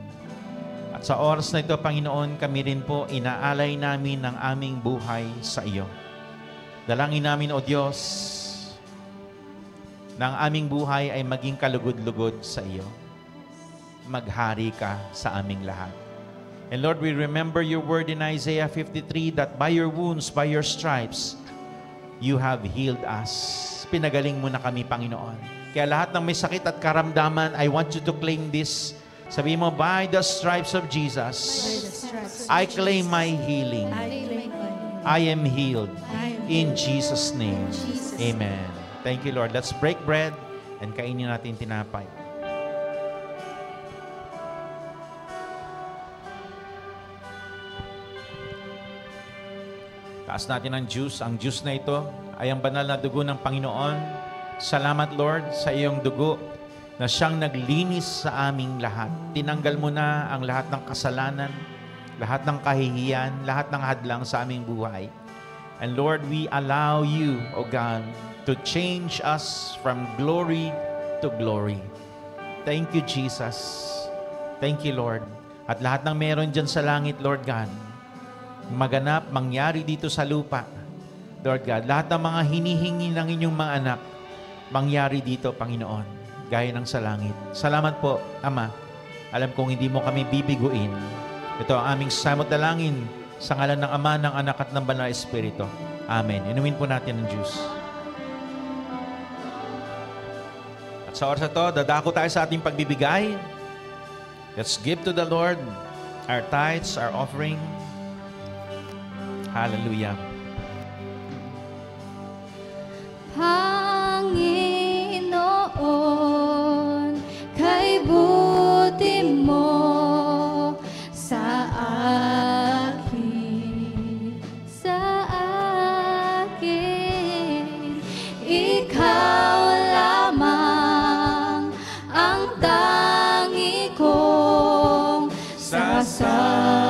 At sa oras na ito, Panginoon, kami rin po, inaalay namin ang aming buhay sa iyo. Dalangin namin, O Diyos, na ang aming buhay ay maging kalugod-lugod sa iyo. Maghari ka sa aming lahat. And Lord, we remember your word in Isaiah 53 that by your wounds, by your stripes, you have healed us. Pinagaling mo na kami, Panginoon. Kaya lahat ng may sakit at karamdaman, I want you to claim this. Sabi mo, by the stripes of Jesus, I claim my healing. I am healed. In Jesus' name. Amen. Thank you, Lord. Let's break bread and kainin natin tinapay. Taas natin ang juice. Ang juice na ito ay ang banal na dugo ng Panginoon. Salamat, Lord, sa iyong dugo na siyang naglinis sa aming lahat. Tinanggal mo na ang lahat ng kasalanan, lahat ng kahihiyan, lahat ng hadlang sa aming buhay. And Lord, we allow you, O God, to change us from glory to glory. Thank you, Jesus. Thank you, Lord. At lahat ng meron dyan sa langit, Lord God, maganap, mangyari dito sa lupa. Lord God, lahat ng mga hinihingi ng inyong mga anak, mangyari dito, Panginoon, gaya ng sa langit. Salamat po, Ama. Alam kong hindi mo kami bibiguin. Ito ang aming samot dalangin sa ngalan ng Ama, ng Anak at ng Banal na Espiritu. Amen. Inumin po natin ang juice. At sa oras na to, dadako tayo sa ating pagbibigay. Let's give to the Lord our tithes, our offering. Hallelujah. Panginoon, kay buti mo sa akin, ikaw lamang ang tangi kong sasamba.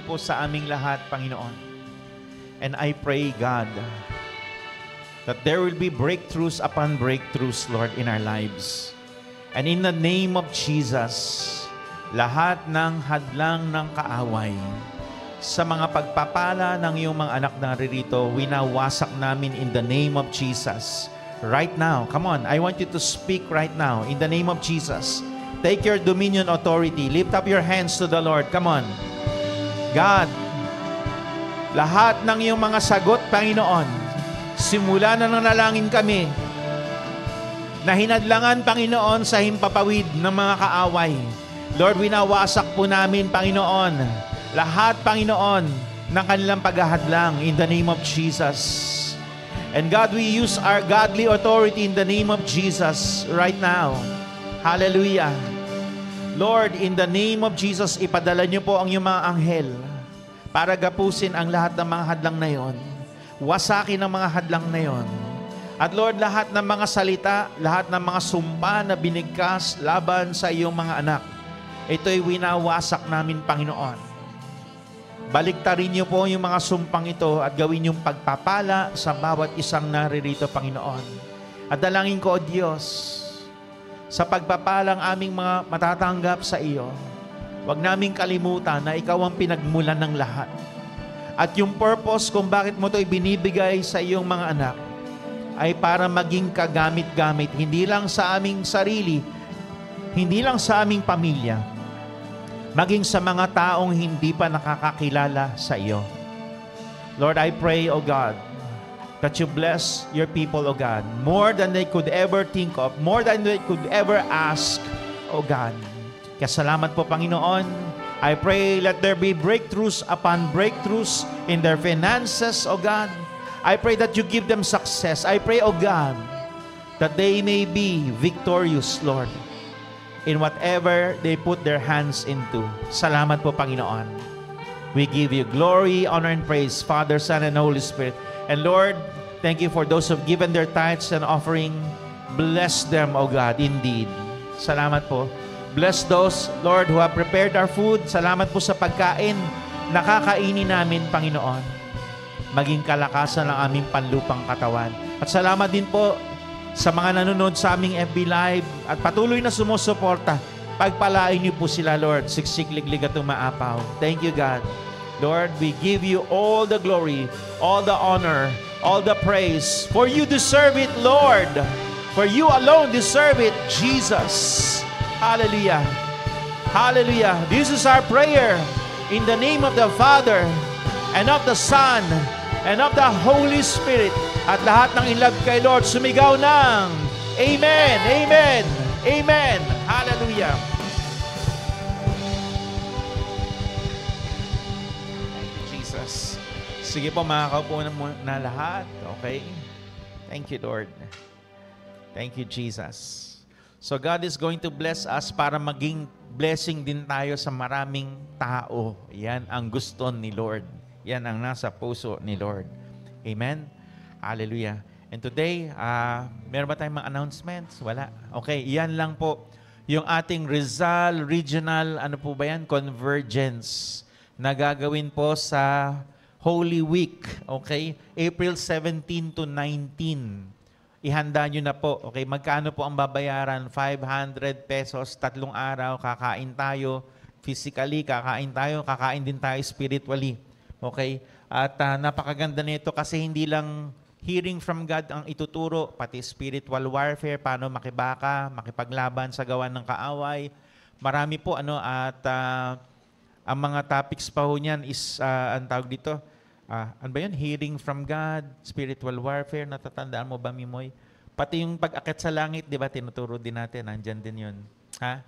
niyo po sa aming lahat, Panginoon. And I pray, God, that there will be breakthroughs upon breakthroughs, Lord, in our lives. And in the name of Jesus, lahat ng hadlang ng kaaway sa mga pagpapala ng iyong mga anak na ririto, winawasak namin in the name of Jesus. Right now, come on, I want you to speak right now in the name of Jesus. Take your dominion authority. Lift up your hands to the Lord. Come on. God, lahat ng iyong mga sagot, Panginoon, simula na nanalangin kami na hinadlangan, Panginoon, sa himpapawid ng mga kaaway. Lord, winawasak po namin, Panginoon, lahat, Panginoon, ng kanilang paghahadlang in the name of Jesus. And God, we use our godly authority in the name of Jesus right now. Hallelujah. Lord, in the name of Jesus, ipadala niyo po ang iyong mga anghel para gapusin ang lahat ng mga hadlang na yon. Wasakin ang mga hadlang na yon. At Lord, lahat ng mga salita, lahat ng mga sumpa na binigkas laban sa iyong mga anak, ito'y winawasak namin, Panginoon. Baliktarin niyo po yung mga sumpang ito at gawin yung pagpapala sa bawat isang naririto, Panginoon. At dalangin ko, O Diyos, sa pagpapalang aming mga matatanggap sa iyo, huwag naming kalimutan na ikaw ang pinagmulan ng lahat. At yung purpose kung bakit mo ito ibinibigay sa iyong mga anak ay para maging kagamit-gamit, hindi lang sa aming sarili, hindi lang sa aming pamilya, maging sa mga taong hindi pa nakakakilala sa iyo. Lord, I pray, O God, that you bless your people, O God, more than they could ever think of, more than they could ever ask, O God. Kaya salamat po, Panginoon. I pray let there be breakthroughs upon breakthroughs in their finances, O God. I pray that you give them success. I pray, O God, that they may be victorious, Lord, in whatever they put their hands into. Salamat po, Panginoon. We give you glory, honor, and praise, Father, Son, and Holy Spirit. And Lord, thank you for those who have given their tithes and offering. Bless them, O God, indeed. Salamat po. Bless those, Lord, who have prepared our food. Salamat po sa pagkain na kakainin namin, Panginoon. Maging kalakasan ng aming panlupang katawan. At salamat din po sa mga nanonood sa aming FB Live at patuloy na sumusuporta. Pagpalain niyo po sila, Lord. Siksik, liglig at umaapaw. Thank you, God. Lord, we give you all the glory, all the honor, all the praise. For you deserve it, Lord. For you alone deserve it, Jesus. Hallelujah. Hallelujah. This is our prayer in the name of the Father and of the Son and of the Holy Spirit. At lahat ng in love kay Lord, sumigaw ng Amen, Amen, Amen. Hallelujah. Thank you, Jesus. Sige po, makakaupo na lahat. Okay? Thank you, Lord. Thank you, Jesus. So God is going to bless us para maging blessing din tayo sa maraming tao. Yan ang gusto ni Lord. Yan ang nasa puso ni Lord. Amen? Hallelujah. And today, meron ba tayong mga announcements? Wala. Okay, yan lang po. Yung ating Rizal Regional, ano po ba yan? Convergence na gagawin po sa Holy Week. Okay? April 17 to 19. Ihanda nyo na po. Okay, magkano po ang babayaran? 500 pesos, 3 araw, kakain tayo. Physically, kakain tayo. Kakain din tayo spiritually. Okay? At napakaganda nito kasi hindi lang hearing from God ang ituturo, pati spiritual warfare, paano makibaka, makipaglaban sa gawa ng kaaway. Marami po, at ang mga topics pa ho niyan is, ang tawag dito, ano ba yun? Hearing from God, spiritual warfare, natatandaan mo ba, Mimoy? Pati yung pag-akit sa langit, di ba, tinuturo din natin, nandyan din yun. Ha?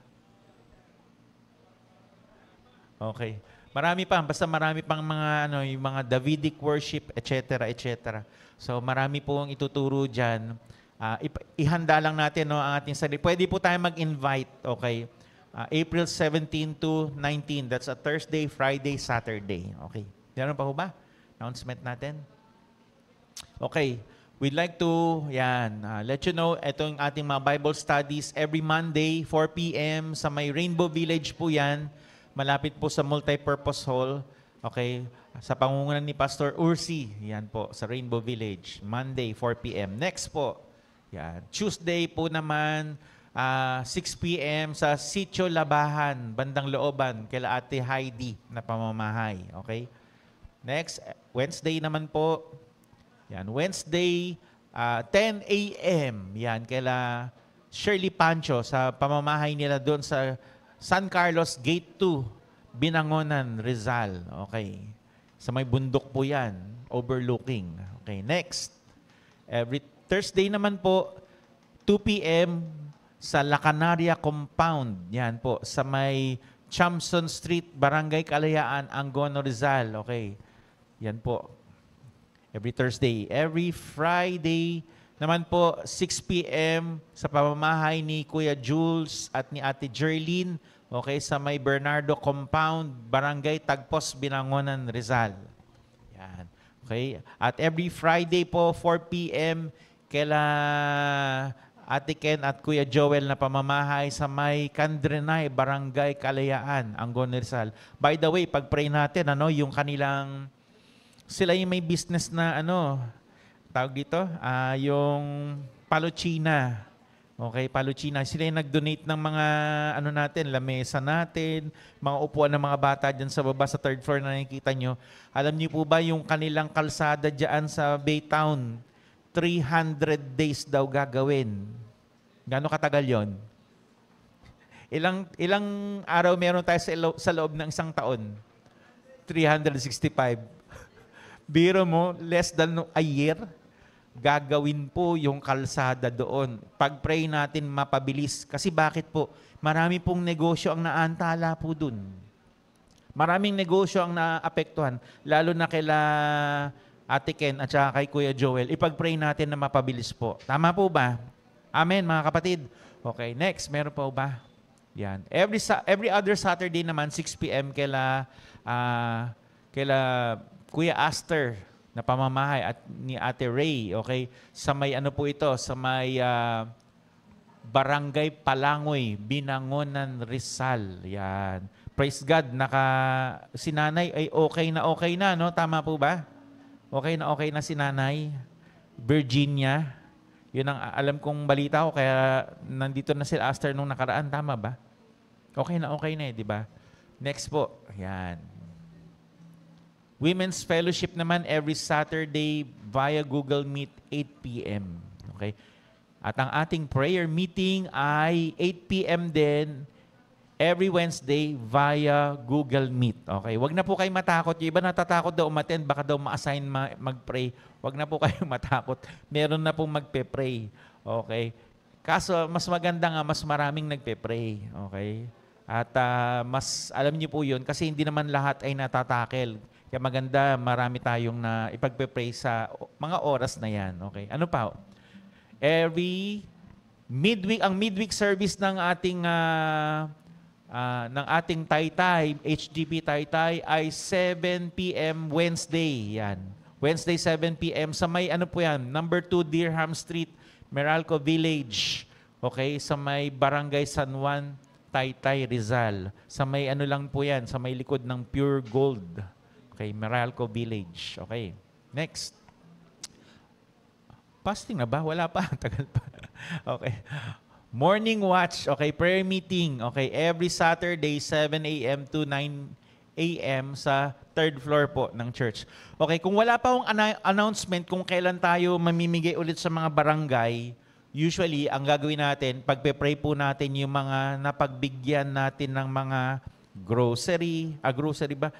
Okay. Marami pa, basta marami pang mga, yung mga Davidic worship, etc., etc. So, marami pong ituturo dyan. Ihanda lang natin ang ating sarili. Pwede po tayo mag-invite, okay? April 17 to 19, that's a Thursday, Friday, Saturday. Okay. Meron pa ho ba? Announcement natin. Okay. We'd like to, let you know, ito yung ating mga Bible studies every Monday, 4 p.m. sa may Rainbow Village po yan. Malapit po sa Multipurpose Hall. Okay? Sa pangunguna ni Pastor Ursi, yan po, sa Rainbow Village. Monday, 4 p.m. Next po, yan. Tuesday po naman, 6 p.m. sa Sitio Labahan, Bandang Looban, kila Ate Heidi na pamamahay. Okay? Next, Wednesday naman po, yan. Wednesday, 10 a.m. Yan, kila Shirley Pancho sa pamamahay nila doon sa San Carlos Gate 2, Binangonan, Rizal. Okay. Sa may bundok po yan, overlooking. Okay, next. Every Thursday naman po, 2 p.m. sa La Canaria Compound. Yan po, sa may Chamson Street, Barangay Kalayaan, Angono, Rizal. Okay. Yan po. Every Thursday. Every Friday naman po, 6 p.m. sa pamamahay ni Kuya Jules at ni Ate Jerlyn. Okay, sa may Bernardo Compound, Barangay Tagpos, Binangonan, Rizal. Yan. Okay. At every Friday po, 4 p.m. kila Ate Ken at Kuya Joel na pamamahay sa may Kandrenay, Barangay Kalayaan, Angono, Rizal. By the way, pag-pray natin, yung kanilang, sila yung may business na, tawag dito, yung Paluchina. Okay, Paluchina. Sila yung nag-donate ng mga, natin, lamesa natin, mga upuan ng mga bata dyan sa baba, sa third floor na nakikita nyo. Alam niyo po ba yung kanilang kalsada dyan sa Baytown, 300 days daw gagawin. Gaano katagal yon? Ilang araw meron tayo sa loob ng isang taon? 365. Biro mo, less than a year, gagawin po yung kalsada doon. Pag-pray natin mapabilis. Kasi bakit po? Marami pong negosyo ang naantala po doon. Maraming negosyo ang naapektuhan. Lalo na kila Ate Ken at saka kay Kuya Joel. Ipag-pray natin na mapabilis po. Tama po ba? Amen, mga kapatid. Okay, next. Meron po ba? Yan. Every other Saturday naman, 6 p.m. kila Kuya Aster na pamamahay at ni Ate Ray, okay? Sa may po ito, sa may Barangay Palangoy, Binangonan, Rizal. Yan. Praise God, si nanay ay okay na, no? Tama po ba? Okay na si nanay. Virginia. Yun ang alam kong balita ko, kaya nandito na si Aster nung nakaraan. Tama ba? Okay na di ba? Next po. Yan. Women's Fellowship naman every Saturday via Google Meet 8 p.m. Okay? At ang ating prayer meeting ay 8 p.m. din every Wednesday via Google Meet. Okay? Wag na po kayo matakot. Yung iba natatakot daw umattend, baka daw ma-assign mag-pray. Wag na po kayo matakot. Meron na pong magpe-pray. Okay? Kaso mas maganda nga, mas maraming nagpe-pray. Okay? At mas alam niyo po yun kasi hindi naman lahat ay natatakel. Kaya maganda, marami tayong na ipagpe-pray sa mga oras na yan. Okay? Ano pa? Every midweek, ang midweek service ng ating Taytay, HGP Taytay, ay 7 p.m. Wednesday. Yan. Wednesday, 7 p.m. Sa may, po yan, number 2 Deerham Street, Meralco Village. Okay? Sa may Barangay San Juan, Taytay, Rizal. Sa may lang po yan, sa may likod ng Pure Gold. Okay, Meralco Village. Okay. Next. Fasting na ba? Wala pa. Tagal pa. Okay. Morning watch. Okay, prayer meeting. Okay, every Saturday, 7 a.m. to 9 a.m. sa third floor po ng church. Okay, kung wala pa akong announcement kung kailan tayo mamimigay ulit sa mga barangay, usually, ang gagawin natin, pagpe-pray po natin yung mga napagbigyan natin ng mga grocery ba?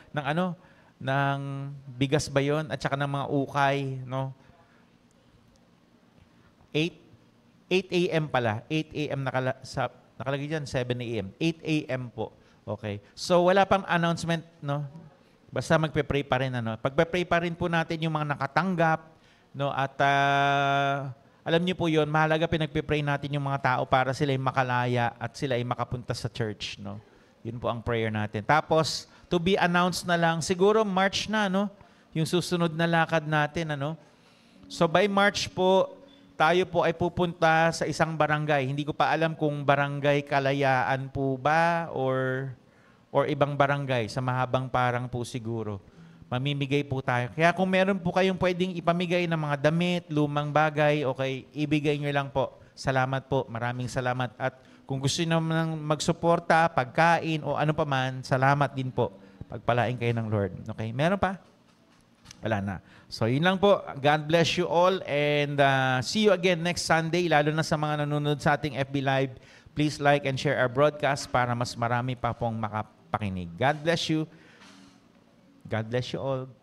Ng bigas ba yun? At saka ng mga ukay, no? 8 a.m. pala. 8 a.m. nakalagay dyan, 7 a.m. 8 a.m. po. Okay. So, wala pang announcement, no? Basta magpe-pray pa rin, Pagpe-pray pa rin po natin yung mga nakatanggap, no? At, alam niyo po yun, mahalaga pinagpe-pray natin yung mga tao para sila ay makalaya at sila ay makapunta sa church, no? Yun po ang prayer natin. Tapos, to be announced na lang, siguro March na, no? Yung susunod na lakad natin, So by March po, tayo po ay pupunta sa isang barangay. Hindi ko pa alam kung Barangay Kalayaan po ba or or ibang barangay, sa Mahabang Parang po siguro. Mamimigay po tayo. Kaya kung meron po kayong pwedeng ipamigay ng mga damit, lumang bagay, okay, ibigay nyo lang po. Salamat po. Maraming salamat. At kung gusto nyo naman magsuporta, pagkain, o ano pa man, salamat din po. Pagpalain kayo ng Lord. Okay? Meron pa? Wala na. So, yun lang po. God bless you all and see you again next Sunday, lalo na sa mga nanonood sa ating FB Live. Please like and share our broadcast para mas marami pa pong makapakinig. God bless you. God bless you all.